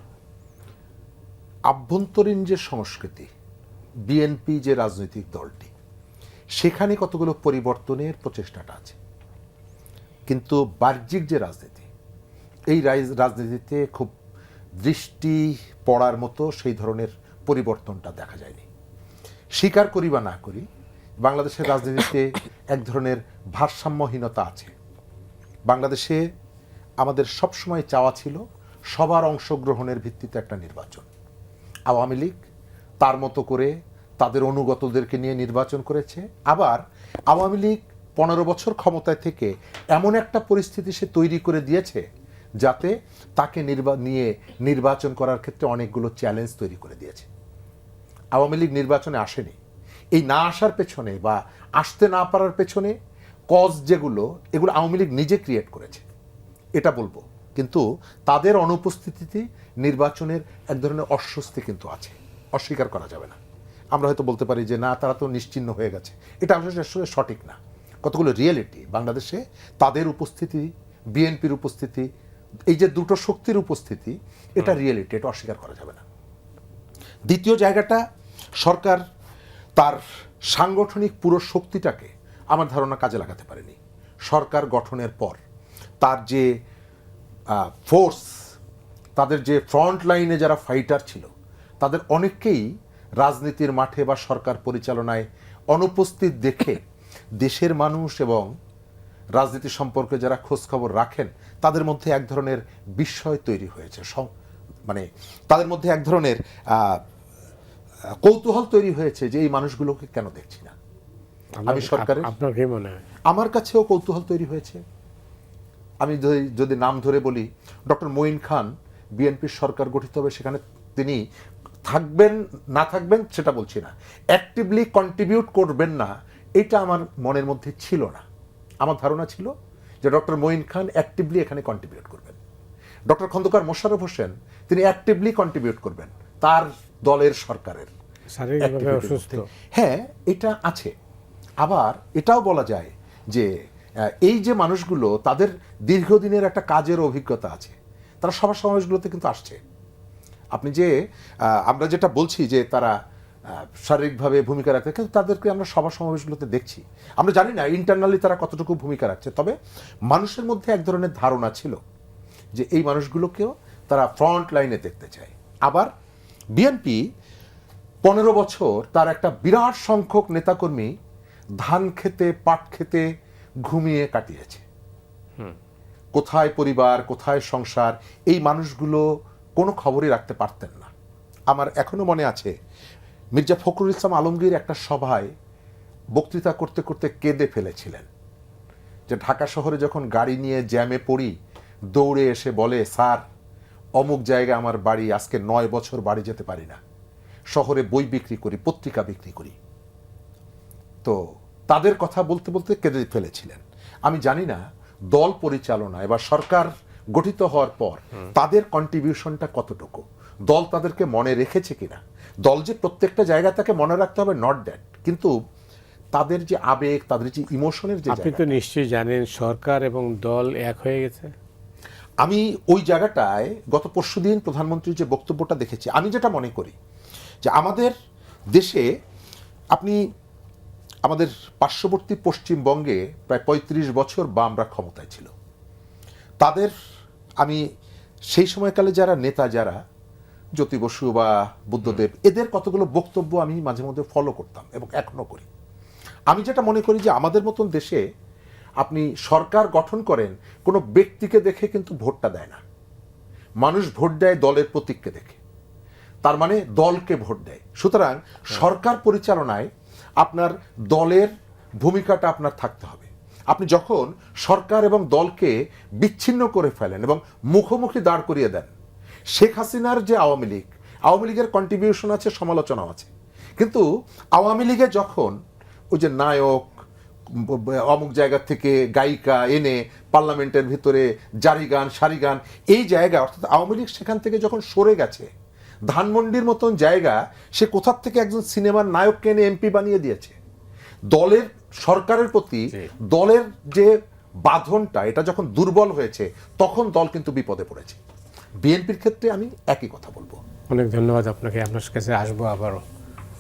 আভ্যন্তরীণ যে সংস্কৃতি, বিএনপি যে রাজনৈতিক দলটি, সেখানে কতগুলো পরিবর্তনের প্রচেষ্টাটা আছে, কিন্তু বাহ্যিক যে রাজনীতি, এই রাজনীতিতে খুব দৃষ্টি পড়ার মতো সেই ধরনের পরিবর্তনটা দেখা যায়নি। স্বীকার করি বা না করি, বাংলাদেশের রাজনীতিতে এক ধরনের ভারসাম্যহীনতা আছে। বাংলাদেশে আমাদের সবসময় চাওয়া ছিল সবার অংশগ্রহণের ভিত্তিতে একটা নির্বাচন। আওয়ামী লীগ তার মতো করে তাদের অনুগতদেরকে নিয়ে নির্বাচন করেছে, আবার আওয়ামী লীগ 15 বছর ক্ষমতায় থেকে এমন একটা পরিস্থিতি সে তৈরি করে দিয়েছে যাতে তাকে নিয়ে নির্বাচন করার ক্ষেত্রে অনেকগুলো চ্যালেঞ্জ তৈরি করে দিয়েছে। আওয়ামী লীগ নির্বাচনে আসেনি। এই না আসার পেছনে বা আসতে না পারার পেছনে কজ যেগুলো, এগুলো আওয়ামী লীগ নিজে ক্রিয়েট করেছে, এটা বলবো। কিন্তু তাদের অনুপস্থিতিতে নির্বাচনের এক ধরনের অস্বস্তি কিন্তু আছে, অস্বীকার করা যাবে না। আমরা হয়তো বলতে পারি যে না, তারা তো নিশ্চিহ্ন হয়ে গেছে, এটা আসলে সঠিক না। কতগুলো রিয়েলিটি বাংলাদেশে, তাদের উপস্থিতি, বিএনপির উপস্থিতি, এই যে দুটো শক্তির উপস্থিতি, এটা রিয়েলিটি, এটা অস্বীকার করা যাবে না। দ্বিতীয় জায়গাটা, সরকার তার সাংগঠনিক পুরো শক্তিটাকে আমার ধারণা কাজে লাগাতে পারেনি। সরকার গঠনের পর তার যে ফোর্স, তাদের যে ফ্রন্ট লাইনে যারা ফাইটার ছিল, তাদের অনেককেই রাজনীতির মাঠে বা সরকার পরিচালনায় অনুপস্থিত দেখে দেশের মানুষ এবং রাজনীতি সম্পর্কে যারা খোঁজখবর রাখেন তাদের মধ্যে এক ধরনের বিস্ময় তৈরি হয়েছে, মানে তাদের মধ্যে এক ধরনের কৌতূহল তৈরি হয়েছে যে এই মানুষগুলোকে কেন দেখছি না আমি সরকারের। আপনার কি মনে হয়? আমার কাছেও কৌতূহল তৈরি হয়েছে। আমি যদি নাম ধরে বলি, ডক্টর মঈন খান, বিএনপির সরকার গঠিত হবে, সেখানে তিনি থাকবেন না থাকবেন সেটা বলছি না, অ্যাক্টিভলি কন্ট্রিবিউট করবেন না, এটা আমার মনের মধ্যে ছিল না। আমার ধারণা ছিল যে ডক্টর মঈন খান অ্যাক্টিভলি এখানে কন্ট্রিবিউট করবেন। ডক্টর খন্দকার মোশাররফ হোসেন, তিনি অ্যাক্টিভলি কন্ট্রিবিউট করবেন তার দলের সরকারের। শারীরিকভাবে অসুস্থ, হ্যাঁ, এটা আছে। আবার এটাও বলা যায় যে এই যে মানুষগুলো, তাদের দীর্ঘদিনের একটা কাজের অভিজ্ঞতা আছে, তারা সভা সমাবেশগুলোতে কিন্তু আসছে। আপনি যে আমরা যেটা বলছি যে তারা শারীরিকভাবে ভূমিকা রাখতে, কিন্তু তাদেরকে আমরা সভা সমাবেশগুলোতে দেখছি। আমরা জানি না ইন্টারনালি তারা কতটুকু ভূমিকা রাখছে, তবে মানুষের মধ্যে এক ধরনের ধারণা ছিল যে এই মানুষগুলোকেও তারা ফ্রন্ট লাইনে দেখতে চায়। আবার বিএনপি 15 বছর তার একটা বিরাট সংখ্যক নেতাকর্মী ধান খেতে, পাট খেতে ঘুমিয়ে কাটিয়েছে। কোথায় পরিবার, কোথায় সংসার, এই মানুষগুলো কোনো খবরই রাখতে পারতেন না। আমার এখনো মনে আছে, মির্জা ফখরুল ইসলাম আলমগীর একটা সভায় বক্তৃতা করতে করতে কেঁদে ফেলেছিলেন যে ঢাকা শহরে যখন গাড়ি নিয়ে জ্যামে পড়ি, দৌড়ে এসে বলে, স্যার অমুক জায়গায় আমার বাড়ি, আজকে 9 বছর বাড়ি যেতে পারি না, শহরে বই বিক্রি করি, পত্রিকা বিক্রি করি। তো তাদের কথা বলতে বলতে কেঁদে ফেলেছিলেন। আমি জানি না দল পরিচালনায় বা সরকার গঠিত হওয়ার পর তাদের কন্ট্রিবিউশনটা কতটুকু, দল তাদেরকে মনে রেখেছে কিনা। দল যে প্রত্যেকটা জায়গা তাকে মনে রাখতে হবে, নট দ্যাট, কিন্তু তাদের যে আবেগ, তাদের যে ইমোশনের যে আপনি তো নিশ্চয়ই জানেন সরকার এবং দল এক হয়ে গেছে। আমি ওই জায়গাটায় গত পরশুদিন প্রধানমন্ত্রীর যে বক্তব্যটা দেখেছি, আমি যেটা মনে করি যে আমাদের দেশে আপনি আমাদের পার্শ্ববর্তী পশ্চিমবঙ্গে প্রায় ৩৫ বছর বামরা ক্ষমতায় ছিল। তাদের আমি সেই সময়কালে যারা নেতা, যারা জ্যোতি বসু বা বুদ্ধদেব, এদের কতগুলো বক্তব্য আমি মাঝে মধ্যে ফলো করতাম এবং এখনো করি। আমি যেটা মনে করি যে আমাদের মতন দেশে আপনি সরকার গঠন করেন কোনো ব্যক্তিকে দেখে কিন্তু ভোটটা দেয় না, মানুষ ভোট দেয় দলের প্রতীককে দেখে, তার মানে দলকে ভোট দেয়। সুতরাং সরকার পরিচালনায় আপনার দলের ভূমিকাটা আপনার থাকতে হবে। আপনি যখন সরকার এবং দলকে বিচ্ছিন্ন করে ফেলেন এবং মুখোমুখি দাঁড় করিয়ে দেন, শেখ হাসিনার যে আওয়ামী লীগের কন্ট্রিবিউশন আছে, সমালোচনাও আছে, কিন্তু আওয়ামী লীগে যখন ওই যে নায়ক অমুক জায়গা থেকে গায়িকা এনে পার্লামেন্টের ভিতরে জারি গান সারি গান, এই জায়গা অর্থাৎ আওয়ামী লীগ সেখান থেকে যখন সরে গেছে, ধানমন্ডির মতন জায়গা সে কোথার থেকে একজন সিনেমার নায়ককে এনে এমপি বানিয়ে দিয়েছে। দলের সরকারের প্রতি দলের যে বাঁধনটা, এটা যখন দুর্বল হয়েছে তখন দল কিন্তু বিপদে পড়েছে। বিএনপির ক্ষেত্রে আমি একই কথা বলবো। অনেক ধন্যবাদ আপনাকে, আপনার কাছে আসবো আবারও।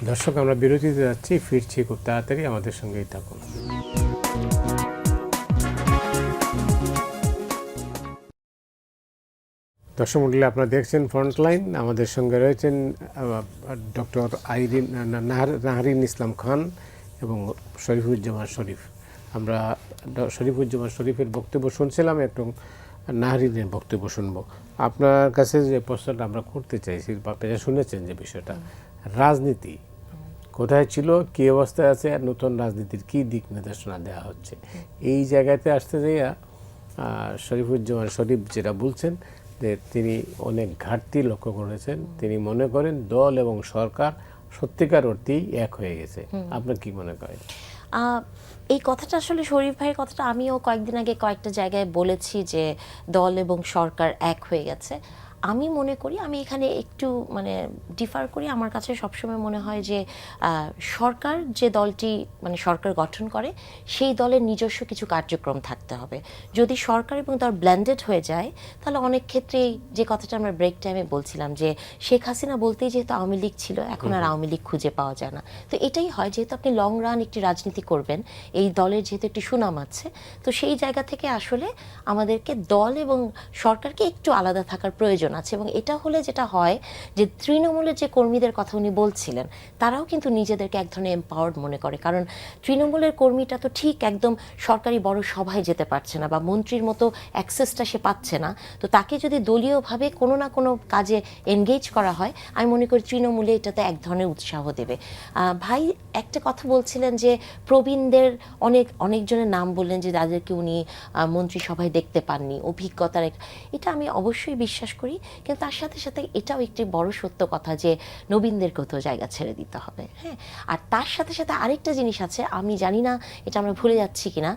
দর্শক, আমরা বিরতিতে যাচ্ছি, ফিরছি খুব তাড়াতাড়ি, আমাদের সঙ্গেই থাকুন। দর্শক মণ্ডলী, আপনারা দেখছেন ফ্রন্টলাইন। আমাদের সঙ্গে রয়েছেন ডক্টর নাহারিন ইসলাম খান এবং শরীফুজ্জামান শরীফ। আমরা শরীফুজ্জামান শরীফের বক্তব্য শুনছিলাম, একটু নাহারিনের বক্তব্য শুনবো। আপনার কাছে যে প্রশ্নটা আমরা করতে চাইছি, আপনারা শুনেছেন যে বিষয়টা, রাজনীতি কোথায় ছিল, কী অবস্থায় আছে, আর নতুন রাজনীতির কী দিক নির্দেশনা দেওয়া হচ্ছে, এই জায়গাতে আসতে যাইয়া শরীফুজ্জামান শরীফ যেটা বলছেন যে তিনি অনেক ঘাটতি লক্ষ্য করেছেন। তিনি মনে করেন দল এবং সরকার সত্যিকার অর্থেই এক হয়ে গেছে। আপনার কি মনে করেন? এই কথাটা আসলে শরীফ ভাইয়ের কথাটা আমিও কয়েকদিন আগে কয়েকটা জায়গায় বলেছি যে দল এবং সরকার এক হয়ে গেছে। আমি মনে করি, আমি এখানে একটু মানে ডিফার করি। আমার কাছে সবসময় মনে হয় যে সরকার যে দলটি মানে সরকার গঠন করে সেই দলের নিজস্ব কিছু কার্যক্রম থাকতে হবে। যদি সরকার এবং দল ব্লেন্ডেড হয়ে যায় তাহলে অনেক ক্ষেত্রেই যে কথাটা আমরা ব্রেক টাইমে বলছিলাম যে শেখ হাসিনা বলতেই যেহেতু আওয়ামী লীগ ছিল, এখন আর আওয়ামী লীগ খুঁজে পাওয়া যায় না। তো এটাই হয়, যেহেতু আপনি লং রান একটি রাজনীতি করবেন, এই দলের যেহেতু একটি সুনাম আছে, তো সেই জায়গা থেকে আসলে আমাদেরকে দল এবং সরকারকে একটু আলাদা থাকার প্রয়োজন আছে। এবং এটা হলে যেটা হয় যে তৃণমূলের যে কর্মীদের কথা উনি বলছিলেন, তারাও কিন্তু নিজেদেরকে এক ধরনের এম্পাওয়ার্ড মনে করে। কারণ তৃণমূলের কর্মীটা তো ঠিক একদম সরকারি বড় সভায় যেতে পারছে না বা মন্ত্রীর মতো অ্যাক্সেসটা সে পাচ্ছে না। তো তাকে যদি দলীয়ভাবে কোনো না কোনো কাজে এনগেজ করা হয়, আমি মনে করি তৃণমূলে এটাতে এক ধরনের উৎসাহ দেবে। ভাই একটা কথা বলছিলেন যে প্রবীণদের অনেকজনের নাম বললেন যে যাদেরকে উনি মন্ত্রিসভায় দেখতে পাননি, অভিজ্ঞতার, এটা আমি অবশ্যই বিশ্বাস করি। কিন্তু তার সাথে সাথে এটাও একটি বড় সত্য কথা যে নবীনদেরকেও তো জায়গা ছেড়ে দিতে হবে। হ্যাঁ, আর তার সাথে সাথে আরেকটা জিনিস আছে, আমি জানি না এটা আমরা ভুলে যাচ্ছি কিনা,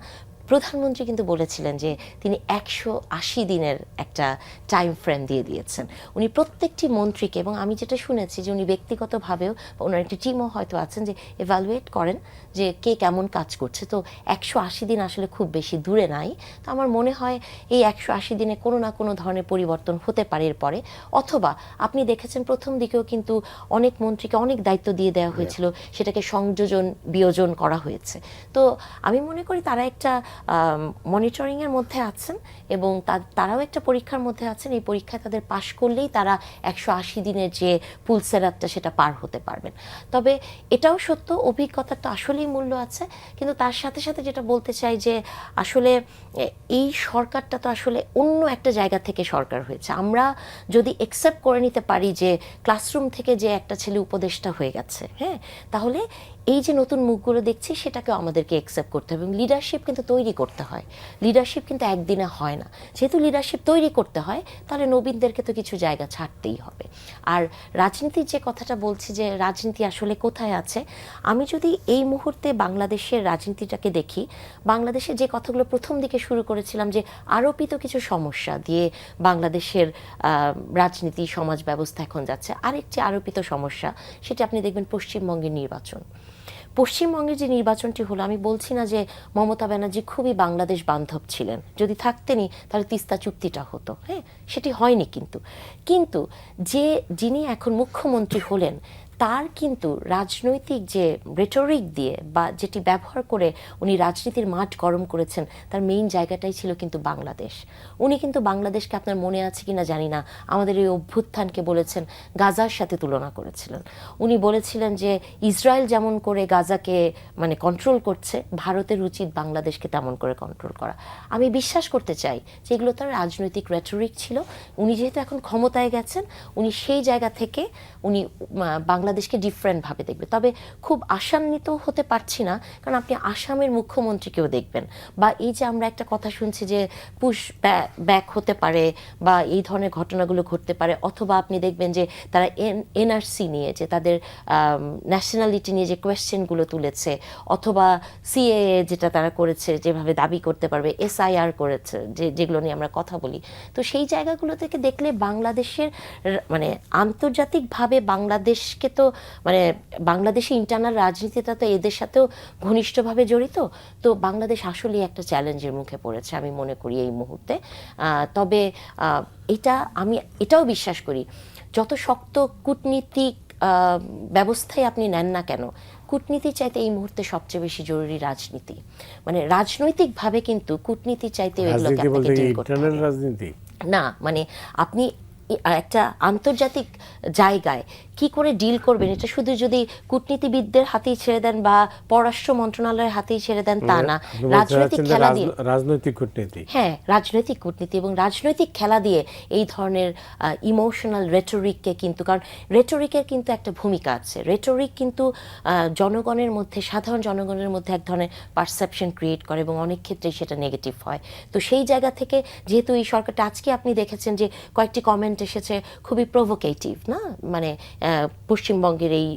প্রধানমন্ত্রী কিন্তু বলেছিলেন যে তিনি 180 দিনের একটা টাইম ফ্রেম দিয়ে দিয়েছেন উনি প্রত্যেকটি মন্ত্রীকে। এবং আমি যেটা শুনেছি যে উনি ব্যক্তিগতভাবেও, ওনার একটি টিমও হয়তো আছেন যে এভালুয়েট করেন যে কে কেমন কাজ করছে। তো 180 দিন আসলে খুব বেশি দূরে নাই। তো আমার মনে হয় এই 180 দিনে কোনো না কোনো ধরনের পরিবর্তন হতে পারে এরপরে। অথবা আপনি দেখেছেন প্রথম দিকেও কিন্তু অনেক মন্ত্রীকে অনেক দায়িত্ব দিয়ে দেওয়া হয়েছিল, সেটাকে সংযোজন বিয়োজন করা হয়েছে। তো আমি মনে করি তারা একটা মনিটরিংয়ের মধ্যে আছেন এবং তারাও একটা পরীক্ষার মধ্যে আছেন। এই পরীক্ষায় তাদের পাশ করলেই তারা 180 দিনের যে পুল সেরাতটা সেটা পার হতে পারবেন। তবে এটাও সত্য, অভিজ্ঞতার তো আসলেই মূল্য আছে। কিন্তু তার সাথে সাথে যেটা বলতে চাই যে আসলে এই সরকারটা তো আসলে অন্য একটা জায়গা থেকে সরকার হয়েছে। আমরা যদি অ্যাকসেপ্ট করে নিতে পারি যে ক্লাসরুম থেকে যে একটা ছেলে উপদেষ্টা হয়ে গেছে, হ্যাঁ, তাহলে এই যে নতুন মুখগুলো দেখছি সেটাকে আমাদেরকে অ্যাকসেপ্ট করতে হবে এবং লিডারশিপ কিন্তু তৈরি করতে হয়। লিডারশিপ কিন্তু একদিনে হয় না। যেহেতু লিডারশিপ তৈরি করতে হয় তাহলে নবীনদেরকে তো কিছু জায়গা ছাড়তেই হবে। আর রাজনীতির যে কথাটা বলছি যে রাজনীতি আসলে কোথায় আছে, আমি যদি এই মুহূর্তে বাংলাদেশের রাজনীতিটাকে দেখি, বাংলাদেশে যে কথাগুলো প্রথম দিকে শুরু করেছিলাম যে আরোপিত কিছু সমস্যা দিয়ে বাংলাদেশের রাজনীতি সমাজ ব্যবস্থা এখন যাচ্ছে, আরেকটি আরোপিত সমস্যা সেটা আপনি দেখবেন পশ্চিমবঙ্গের নির্বাচন। পশ্চিমবঙ্গের যে নির্বাচনটি হলো, আমি বলছি না যে মমতা ব্যানার্জি খুবই বাংলাদেশ বান্ধব ছিলেন, যদি থাকতেনই তাহলে তিস্তা চুক্তিটা হতো, হ্যাঁ সেটি হয়নি। কিন্তু যিনি এখন মুখ্যমন্ত্রী হলেন তার কিন্তু রাজনৈতিক যে রেটরিক দিয়ে বা যেটি ব্যবহার করে উনি রাজনীতির মাঠ গরম করেছেন, তার মেইন জায়গাটাই ছিল কিন্তু বাংলাদেশ। উনি কিন্তু বাংলাদেশকে, আপনার মনে আছে কিনা জানি না, আমাদের এই অভ্যুত্থানকে বলেছেন গাজার সাথে তুলনা করেছিলেন। উনি বলেছিলেন যে ইসরায়েল যেমন করে গাজাকে মানে কন্ট্রোল করছে, ভারতের উচিত বাংলাদেশকে তেমন করে কন্ট্রোল করা। আমি বিশ্বাস করতে চাই যে এগুলো তার রাজনৈতিক রেটরিক ছিল। উনি যেহেতু এখন ক্ষমতায় গেছেন, উনি সেই জায়গা থেকে উনি বাংলাদেশকে ডিফারেন্টভাবে দেখবে। তবে খুব আশান্বিত হতে পারছি না, কারণ আপনি আসামের মুখ্যমন্ত্রীকেও দেখবেন, বা এই যে আমরা একটা কথা শুনছি যে পুশ ব্যাক হতে পারে বা এই ধরনের ঘটনাগুলো ঘটতে পারে, অথবা আপনি দেখবেন যে তারা এনআরসি নিয়ে যে তাদের ন্যাশনালিটি নিয়ে যে কোয়েশ্চেনগুলো তুলেছে, অথবা সিএএ যেটা তারা করেছে, যেভাবে দাবি করতে পারবে, এসআইআর করেছে, যেগুলো নিয়ে আমরা কথা বলি। তো সেই জায়গাগুলো থেকে দেখলে বাংলাদেশের মানে আন্তর্জাতিকভাবে বাংলাদেশকে তো মানে বাংলাদেশি ইন্টারনাল রাজনীতিটা তো এদের সাথেও ঘনিষ্ঠভাবে জড়িত। তো বাংলাদেশ আসলেই একটা চ্যালেঞ্জের মুখে পড়েছে আমি মনে করি এই মুহূর্তে। তবে আমি এটাও বিশ্বাস করি, যত শক্ত কূটনীতিক ব্যবস্থায় আপনি নেন না কেন, কূটনীতি চাইতে এই মুহূর্তে সবচেয়ে বেশি জরুরি রাজনীতি। মানে রাজনৈতিকভাবে কিন্তু কূটনীতি চাইতে এগুলোকে আপনাকে ডিল করতে হবে। না মানে আপনি একটা আন্তর্জাতিক জায়গায় কি করে ডিল করবেন, এটা শুধু যদি কূটনীতিবিদদের হাতেই ছেড়ে দেন বা পররাষ্ট্র মন্ত্রণালয়ের হাতেই ছেড়ে দেন তা না, রাজনৈতিক খেলা দিয়ে, রাজনৈতিক কূটনীতি, হ্যাঁ রাজনৈতিক কূটনীতি এবং রাজনৈতিক খেলা দিয়ে এই ধরনের ইমোশনাল রেটরিককে কিন্তু, কারণ রেটরিকের কিন্তু একটা ভূমিকা আছে। রেটরিক কিন্তু জনগণের মধ্যে, সাধারণ জনগণের মধ্যে এক ধরনের পারসেপশন ক্রিয়েট করে এবং অনেক ক্ষেত্রেই সেটা নেগেটিভ হয়। তো সেই জায়গা থেকে যেহেতু এই সরকারটা, আজকে আপনি দেখেছেন যে কয়েকটি কমেন্ট এসেছে খুবই প্রভোকেটিভ, না মানে পশ্চিমবঙ্গের এই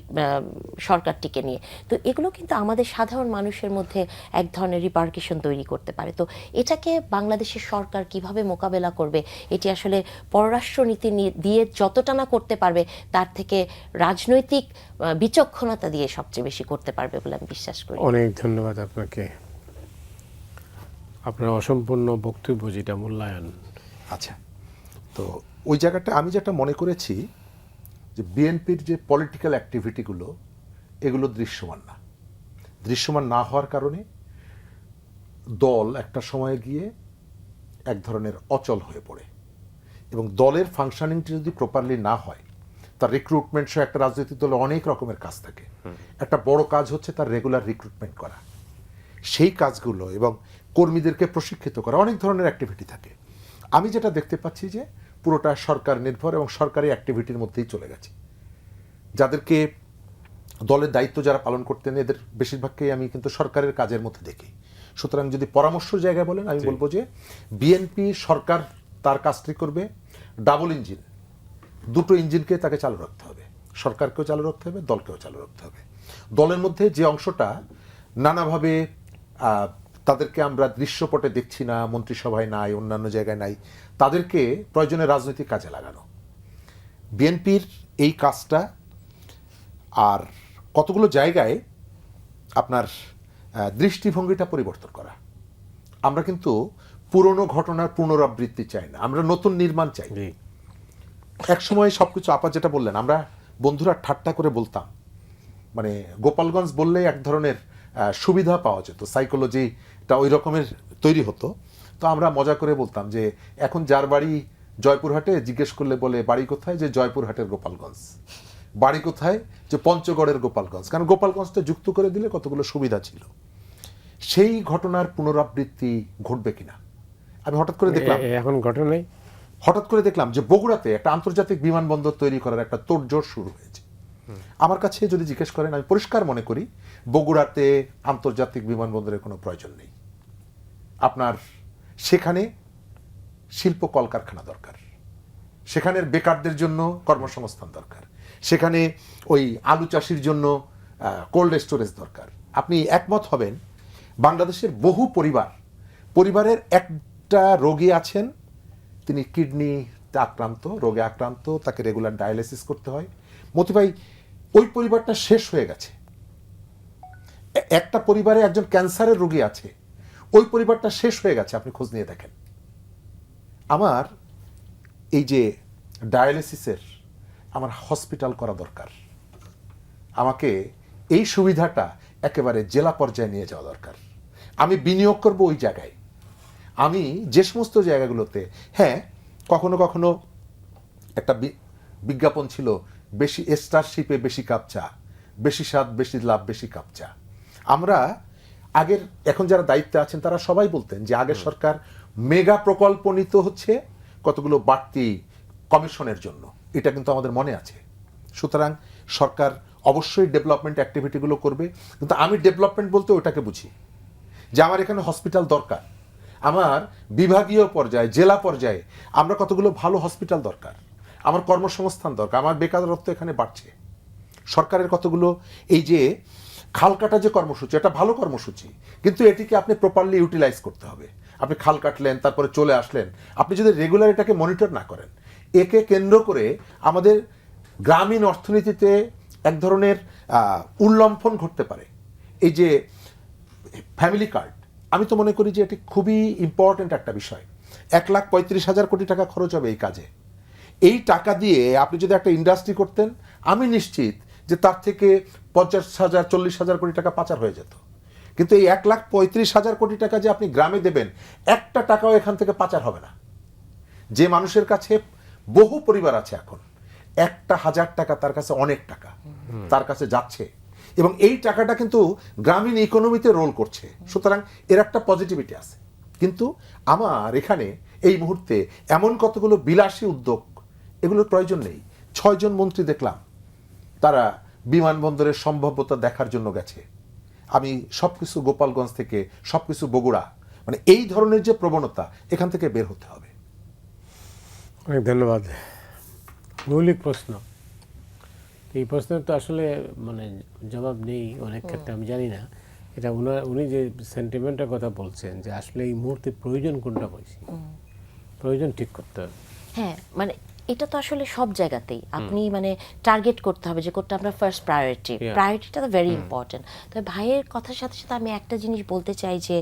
সরকারটিকে নিয়ে, তো এগুলো কিন্তু আমাদের সাধারণ মানুষের মধ্যে এক ধরনের রিপারকেশন তৈরি করতে পারে। তো এটাকে বাংলাদেশের সরকার কিভাবে মোকাবেলা করবে, এটি আসলে পররাষ্ট্রনীতি দিয়ে যতটা না করতে পারবে, তার থেকে রাজনৈতিক বিচক্ষণতা দিয়ে সবচেয়ে বেশি করতে পারবে বলে আমি বিশ্বাস করি। অনেক ধন্যবাদ আপনাকে, আপনার অসম্পূর্ণ বক্তব্য যেটা মূল্যায়ন। আচ্ছা, তো ওই জায়গাটা আমি যেটা মনে করেছি যে বিএনপির যে পলিটিক্যাল অ্যাক্টিভিটিগুলো, এগুলো দৃশ্যমান না হওয়ার কারণে দল একটা সময়ে গিয়ে এক ধরনের অচল হয়ে পড়ে, এবং দলের ফাংশনিংটি যদি প্রপারলি না হয়, তার রিক্রুটমেন্ট সহ একটা রাজনৈতিক দলের অনেক রকমের কাজ থাকে। একটা বড় কাজ হচ্ছে তার রেগুলার রিক্রুটমেন্ট করা, সেই কাজগুলো এবং কর্মীদেরকে প্রশিক্ষিত করা, অনেক ধরনের অ্যাক্টিভিটি থাকে। আমি যেটা দেখতে পাচ্ছি যে পুরোটা সরকার নির্ভর এবং সরকারি অ্যাক্টিভিটির মধ্যেই চলে গেছে। যাদেরকে দলের দায়িত্ব যারা পালন করতেন, এদের বেশিরভাগকেই আমি কিন্তু সরকারের কাজের মধ্যে দেখি। সুতরাং যদি পরামর্শ জায়গায় বলেন, আমি বলবো যে বিএনপি সরকার তার কাজটি করবে ডাবল ইঞ্জিন, দুটো ইঞ্জিনকে তাকে চালু রাখতে হবে, সরকারকেও চালু রাখতে হবে, দলকেও চালু রাখতে হবে। দলের মধ্যে যে অংশটা নানাভাবে তাদেরকে আমরা দৃশ্যপটে দেখছি না, মন্ত্রিসভায় নাই, অন্যান্য জায়গায় নাই, তাদেরকে প্রয়োজনে রাজনৈতিক কাজে লাগানো। বিএনপির এই কাজটা, আর কতগুলো জায়গায় আপনার দৃষ্টিভঙ্গিটা পরিবর্তন করা। আমরা কিন্তু পুরনো ঘটনার পুনরাবৃত্তি চাই না, আমরা নতুন নির্মাণ চাই। এক সময় সবকিছু আপা যেটা বললেন, আমরা বন্ধুরা ঠাট্টা করে বলতাম, মানে গোপালগঞ্জ বললে এক ধরনের সুবিধা পাওয়া যেত, সাইকোলজিটা ওই রকমের তৈরি হতো। তো আমরা মজা করে বলতাম যে এখন যার বাড়ি জয়পুরহাটে, জিজ্ঞেস করলে বলে বাড়ি কোথায়, যে জয়পুরহাটের গোপালগঞ্জ। বাড়ি কোথায়, যে পঞ্চগড়ের গোপালগঞ্জ, কারণ গোপালগঞ্জটা যুক্ত করে দিলে কতগুলো সুবিধা ছিল। সেই ঘটনার পুনরাবৃত্তি ঘটবে কিনা আমি হঠাৎ করে দেখলাম, এখন ঘটে নাই, হঠাৎ করে দেখলাম যে বগুড়াতে একটা আন্তর্জাতিক বিমানবন্দর তৈরি করার একটা তোড়জোড় শুরু হয়েছে। আমার কাছে যদি জিজ্ঞেস করেন, আমি পরিষ্কার মনে করি বগুড়াতে আন্তর্জাতিক বিমানবন্দরের কোনো প্রয়োজন নেই। আপনার সেখানে শিল্প কলকারখানা দরকার, সেখানের বেকারদের জন্য কর্মসংস্থান দরকার, সেখানে ওই আলু চাষির জন্য কোল্ড স্টোরেজ দরকার। আপনি একমত হবেন, বাংলাদেশের বহু পরিবারের একটা রোগী আছেন, তিনি কিডনিতে আক্রান্ত, রোগে আক্রান্ত, তাকে রেগুলার ডায়ালিসিস করতে হয়। মতি ভাই, ওই পরিবারটা শেষ হয়ে গেছে। একটা পরিবারে একজন ক্যান্সারের রোগী আছে, ওই পরিবারটা শেষ হয়ে গেছে, আপনি খোঁজ নিয়ে দেখেন। আমার এই যে ডায়ালিসিসের আমার হসপিটাল করা দরকার, আমাকে এই সুবিধাটা একেবারে জেলা পর্যায়ে নিয়ে যাওয়া দরকার। আমি বিনিয়োগ করব ওই জায়গায়। আমি যে সমস্ত জায়গাগুলোতে, হ্যাঁ, কখনো কখনো একটা বিজ্ঞাপন ছিল, বেশি স্টারশিপে বেশি কাপ চা, বেশি স্বাদ বেশি লাভ বেশি কাপ চা। আমরা আগের, এখন যারা দায়িত্বে আছেন তারা সবাই বলতেন যে আগের সরকার মেগা প্রকল্প নিত হচ্ছে কতগুলো বাড়তি কমিশনের জন্য, এটা কিন্তু আমাদের মনে আছে। সুতরাং সরকার অবশ্যই ডেভেলপমেন্ট অ্যাক্টিভিটিগুলো করবে, কিন্তু আমি ডেভেলপমেন্ট বলতে ওটাকে বুঝি যে আমার এখানে হসপিটাল দরকার, আমার বিভাগীয় পর্যায়ে জেলা পর্যায়ে আমরা কতগুলো ভালো হসপিটাল দরকার, আমার কর্মসংস্থান দরকার, আমার বেকারত্ব এখানে বাড়ছে। সরকারের কতগুলো এই যে খাল কাটা যে কর্মসূচি, এটা ভালো কর্মসূচি, কিন্তু এটিকে আপনি প্রপারলি ইউটিলাইজ করতে হবে। আপনি খাল কাটলেন, তারপরে চলে আসলেন, আপনি যদি রেগুলার এটাকে মনিটর না করেন, একে কেন্দ্র করে আমাদের গ্রামীণ অর্থনীতিতে এক ধরনের উল্লম্ফন ঘটতে পারে। এই যে ফ্যামিলি কার্ড, আমি তো মনে করি যে এটি খুবই ইম্পর্ট্যান্ট একটা বিষয়। 1,35,000 কোটি টাকা খরচ হবে এই কাজে। এই টাকা দিয়ে আপনি যদি একটা ইন্ডাস্ট্রি করতেন, আমি নিশ্চিত যে তার থেকে 50,000 40,000 কোটি টাকা পাচার হয়ে যেত। কিন্তু এই 1,35,000 কোটি টাকা যে আপনি গ্রামে দেবেন, একটা টাকাও এখান থেকে পাচার হবে না। যে মানুষের কাছে, বহু পরিবার আছে এখন 1,000 টাকা তার কাছে অনেক টাকা, তার কাছে যাচ্ছে, এবং এই টাকাটা কিন্তু গ্রামীণ ইকোনমিতে রোল করছে। সুতরাং এর একটা পজিটিভিটি আছে। কিন্তু আমার এখানে এই মুহূর্তে এমন কতগুলো বিলাসী উদ্যোগ, এগুলোর প্রয়োজন নেই। 6 জন মন্ত্রী দেখলাম, তারা বিমানবন্দরের সম্ভাব্যতা দেখার জন্য গেছে। আমি সবকিছু গোপালগঞ্জ থেকে, সবকিছু বগুড়া, মানে এই ধরনের যে প্রবণতা, এখান থেকে বের হতে হবে। অনেক ধন্যবাদ। মৌলিক প্রশ্ন, এই প্রশ্নের তো আসলে মানে জবাব নেই অনেক ক্ষেত্রে, আমি জানি না। এটা উনি যে সেন্টিমেন্টের কথা বলছেন যে আসলে এই মুহূর্তে প্রয়োজন কোনটা, বলছি প্রয়োজন ঠিক করতে হবে। হ্যাঁ, মানে এটা তো আসলে সব জায়গাতেই আপনি মানে টার্গেট করতে হবে যে কোনটা আমরা ফার্স্ট প্রায়োরিটিটা তো ভেরি ইম্পর্টেন্ট। তবে ভাইয়ের কথার সাথে সাথে আমি একটা জিনিস বলতে চাই যে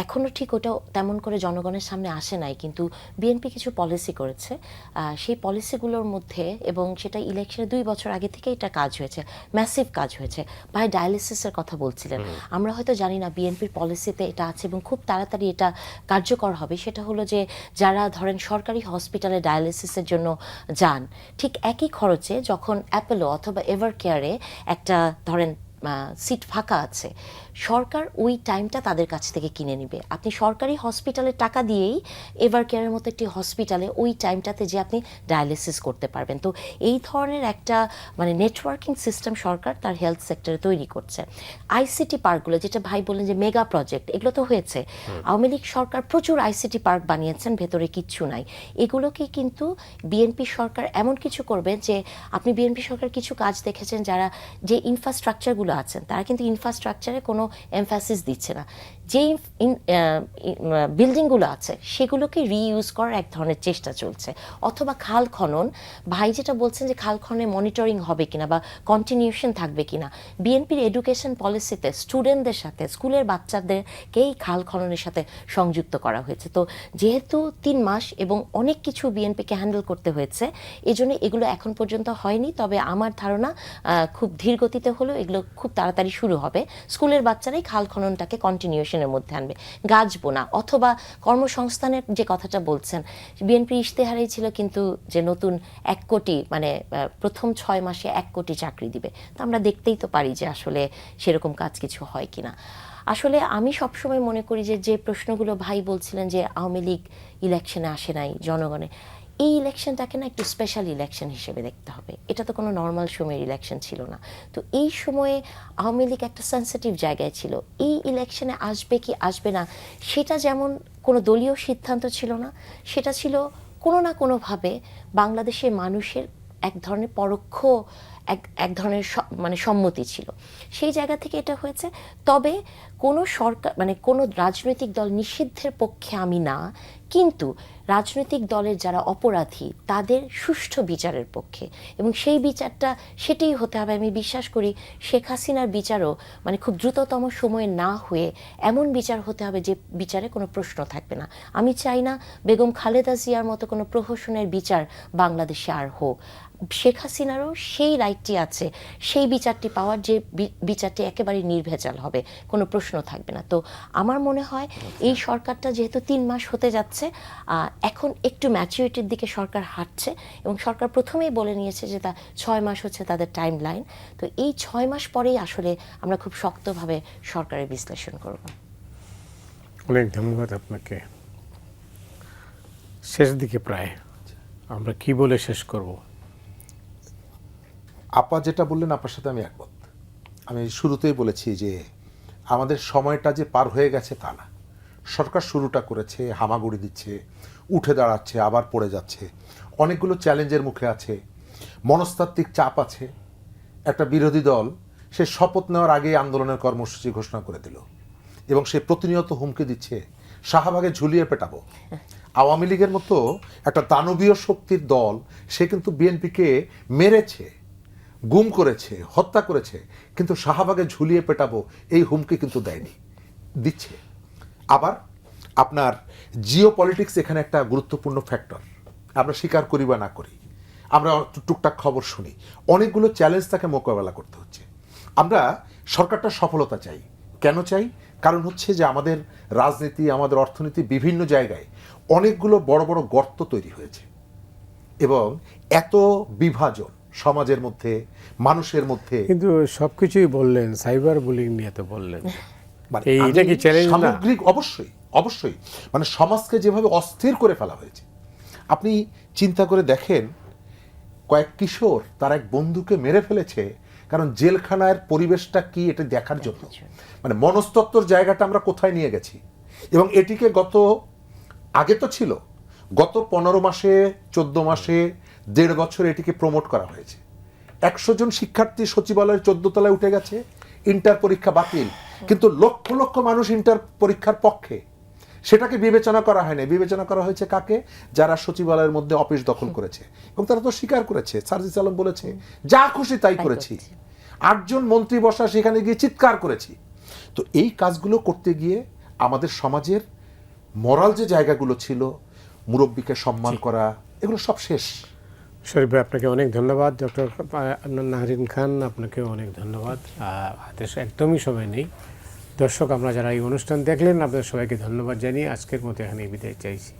এখনও ঠিক ওটা তেমন করে জনগণের সামনে আসে নাই, কিন্তু বিএনপি কিছু পলিসি করেছে। সেই পলিসিগুলোর মধ্যে, এবং সেটা ইলেকশনের 2 বছর আগে থেকে এটা কাজ হয়েছে, ম্যাসিভ কাজ হয়েছে। ভাই ডায়ালিসিসের কথা বলছিলেন, আমরা হয়তো জানি না বিএনপির পলিসিতে এটা আছে এবং খুব তাড়াতাড়ি এটা কার্যকর হবে। সেটা হলো যে যারা ধরেন সরকারি হসপিটালে ডায়ালিসিসের জন্য যান, ঠিক একই খরচে যখন অ্যাপোলো অথবা এভার কেয়ারে একটা ধরেন সিট ফাঁকা আছে, সরকার ওই টাইমটা তাদের কাছ থেকে কিনে নিবে। আপনি সরকারি হসপিটালে টাকা দিয়েই এভার কেয়ারের মতো একটি হসপিটালে ওই টাইমটাতে যে আপনি ডায়ালিসিস করতে পারবেন। তো এই ধরনের একটা মানে নেটওয়ার্কিং সিস্টেম সরকার তার হেলথ সেক্টরে তৈরি করছে। আইসিটি পার্কগুলো, যেটা ভাই বললেন যে মেগা প্রজেক্ট, এগুলো তো হয়েছে। আওয়ামী লীগ সরকার প্রচুর আইসিটি পার্ক বানিয়েছেন, ভেতরে কিচ্ছু নাই। এগুলোকে কিন্তু বিএনপি সরকার এমন কিছু করবে যে, আপনি বিএনপি সরকার কিছু কাজ দেখেছেন, যারা যে ইনফ্রাস্ট্রাকচারগুলো আছেন তারা কিন্তু ইনফ্রাস্ট্রাকচারে কোনো এমফাসিস দিচ্ছে না। যেই বিল্ডিংগুলো আছে সেগুলোকে রিইউজ করার এক ধরনের চেষ্টা চলছে। অথবা খাল খনন, ভাই যেটা বলছেন যে খাল খননে মনিটরিং হবে কিনা বা কন্টিনিউশন থাকবে কিনা, বিএনপির এডুকেশন পলিসিতে স্টুডেন্টদের সাথে, স্কুলের বাচ্চাদেরকেই খাল খননের সাথে সংযুক্ত করা হয়েছে। তো যেহেতু 3 মাস এবং অনেক কিছু বিএনপিকে হ্যান্ডেল করতে হয়েছে, এজন্য এগুলো এখন পর্যন্ত হয়নি। তবে আমার ধারণা খুব ধীর গতিতে হলেও এগুলো খুব তাড়াতাড়ি শুরু হবে। স্কুলের বাচ্চারাই খাল খননটাকে কন্টিনিউশনের মধ্যে আনবে, গাছ বোনা অথবা কর্মসংস্থানের যে কথাটা বলছেন, বিএনপি ইশতেহারেই ছিল কিন্তু যে নতুন 1 কোটি, মানে প্রথম 6 মাসে 1 কোটি চাকরি দিবে। তো আমরা দেখতেই তো পারি যে আসলে সেরকম কাজ কিছু হয় কিনা। আসলে আমি সবসময় মনে করি যে যে প্রশ্নগুলো ভাই বলছিলেন যে আওয়ামী লীগ ইলেকশনে আসে নাই, জনগণে, এই ইলেকশনটাকে না একটু স্পেশাল ইলেকশন হিসেবে দেখতে হবে। এটা তো কোনো নর্মাল সময়ের ইলেকশন ছিল না। তো এই সময়ে আওয়ামী লীগ একটা সেন্সিটিভ জায়গায় ছিল। এই ইলেকশনে আসবে কি আসবে না সেটা যেমন কোনো দলীয় সিদ্ধান্ত ছিল না, সেটা ছিল কোনো না কোনোভাবে বাংলাদেশের মানুষের এক ধরনের পরোক্ষ এক ধরনের মানে সম্মতি ছিল। সেই জায়গা থেকে এটা হয়েছে। তবে কোনো সরকার মানে কোনো রাজনৈতিক দল নিষিদ্ধের পক্ষে আমি না, কিন্তু রাজনৈতিক দলের যারা অপরাধী তাদের সুষ্ঠু বিচারের পক্ষে, এবং সেই বিচারটা সেটাই হতে হবে। আমি বিশ্বাস করি শেখ হাসিনার বিচারও মানে খুব দ্রুততম সময়ে না হয়ে এমন বিচার হতে হবে যে বিচারে কোনো প্রশ্ন থাকবে না। আমি চাই না বেগম খালেদা জিয়ার মতো কোনো প্রহসনের বিচার বাংলাদেশে আর হোক। শেখ হাসিনারও সেই রাইটটি আছে সেই বিচারটি পাওয়ার, যে বিচারটি একেবারে নির্ভেজাল হবে, কোনো প্রশ্ন থাকবে না। তো আমার মনে হয় এই সরকারটা যেহেতু 3 মাস হতে যাচ্ছে, এখন একটু ম্যাচুরিটির দিকে সরকার হাঁটছে, এবং সরকার প্রথমেই বলে নিয়েছে যে তা 6 মাস হচ্ছে তাদের টাইম লাইন। তো এই 6 মাস পরেই আসলে আমরা খুব শক্তভাবে সরকারের বিশ্লেষণ করব। অনেক ধন্যবাদ আপনাকে। শেষ দিকে প্রায় আমরা কি বলে শেষ করব? আপা যেটা বললেন আপনার সাথে আমি একমত। আমি শুরুতেই বলেছি যে আমাদের সময়টা যে পার হয়ে গেছে তা না। সরকার শুরুটা করেছে, হামাগুড়ি দিচ্ছে, উঠে দাঁড়াচ্ছে, আবার পড়ে যাচ্ছে, অনেকগুলো চ্যালেঞ্জের মুখে আছে, মনস্তাত্ত্বিক চাপ আছে। একটা বিরোধী দল সে শপথ নেওয়ার আগেই আন্দোলনের কর্মসূচি ঘোষণা করে দিল, এবং সে প্রতিনিয়ত হুমকি দিচ্ছে শাহবাগে ঝুলিয়ে পেটাবো। আওয়ামী লীগের মতো একটা দানবীয় শক্তির দল সে কিন্তু বিএনপিকে মেরেছে, গুম করেছে, হত্যা করেছে, কিন্তু শাহবাগে ঝুলিয়ে পেটাবো এই হুমকি কিন্তু দেয়নি, দিচ্ছে। আবার আপনার জিও পলিটিক্স এখানে একটা গুরুত্বপূর্ণ ফ্যাক্টর, আমরা স্বীকার করি বা না করি, আমরা টুকটাক খবর শুনি, অনেকগুলো চ্যালেঞ্জ তাকে মোকাবেলা করতে হচ্ছে। আমরা সরকারটা সফলতা চাই। কেন চাই? কারণ হচ্ছে যে আমাদের রাজনীতি, আমাদের অর্থনীতি বিভিন্ন জায়গায় অনেকগুলো বড় বড় গর্ত তৈরি হয়েছে, এবং এত বিভাজন সমাজের মধ্যে, মানুষের মধ্যে। কিন্তু সবকিছুই বললেন, সাইবার বুলিং নিয়ে তো বললেন, মানে এটা কি চ্যালেঞ্জ না? সামগ্রিক অবশ্যই অবশ্যই, মানে সমাজকে যেভাবে অস্থির করে ফেলা হয়েছে, আপনি চিন্তা করে দেখেন, কয়েক কিশোর তার এক বন্ধুকে মেরে ফেলেছে কারণ জেলখানার পরিবেশটা কি এটা দেখার জন্য। মানে মনস্তত্ত্বর জায়গাটা আমরা কোথায় নিয়ে গেছি, এবং এটিকে আগে তো ছিল, গত 15 মাসে 14 মাসে 1.5 বছর এটিকে প্রমোট করা হয়েছে। 100 জন শিক্ষার্থী সচিবালয়ের 14 তলায় উঠে গেছে, ইন্টার পরীক্ষা বাতিল, কিন্তু লক্ষ লক্ষ মানুষ ইন্টার পরীক্ষার পক্ষে। সেটাকে বিবেচনা করা হয়নি, বিবেচনা করা হয়েছে কাকে? যারা সচিবালয়ের মধ্যে অফিস দখল করেছে, এবং তারা তো স্বীকার করেছে। সার্জিস আলম বলেছে যা খুশি তাই করেছি, 8 জন মন্ত্রী বসা সেখানে গিয়ে চিৎকার করেছি। তো এই কাজগুলো করতে গিয়ে আমাদের সমাজের মরাল যে জায়গাগুলো ছিল, মুরব্বীকে সম্মান করা, এগুলো সব শেষ। শরীফ ভাই, আপনাকে অনেক ধন্যবাদ। ডক্টর নাহরিন খান, আপনাকেও অনেক ধন্যবাদ। হাতে একদমই সময় নেই। দর্শক, আমরা যারা এই অনুষ্ঠান দেখলেন আপনাদের সবাইকে ধন্যবাদ জানিয়ে আজকের মতো এখানে বিদায় চাইছি।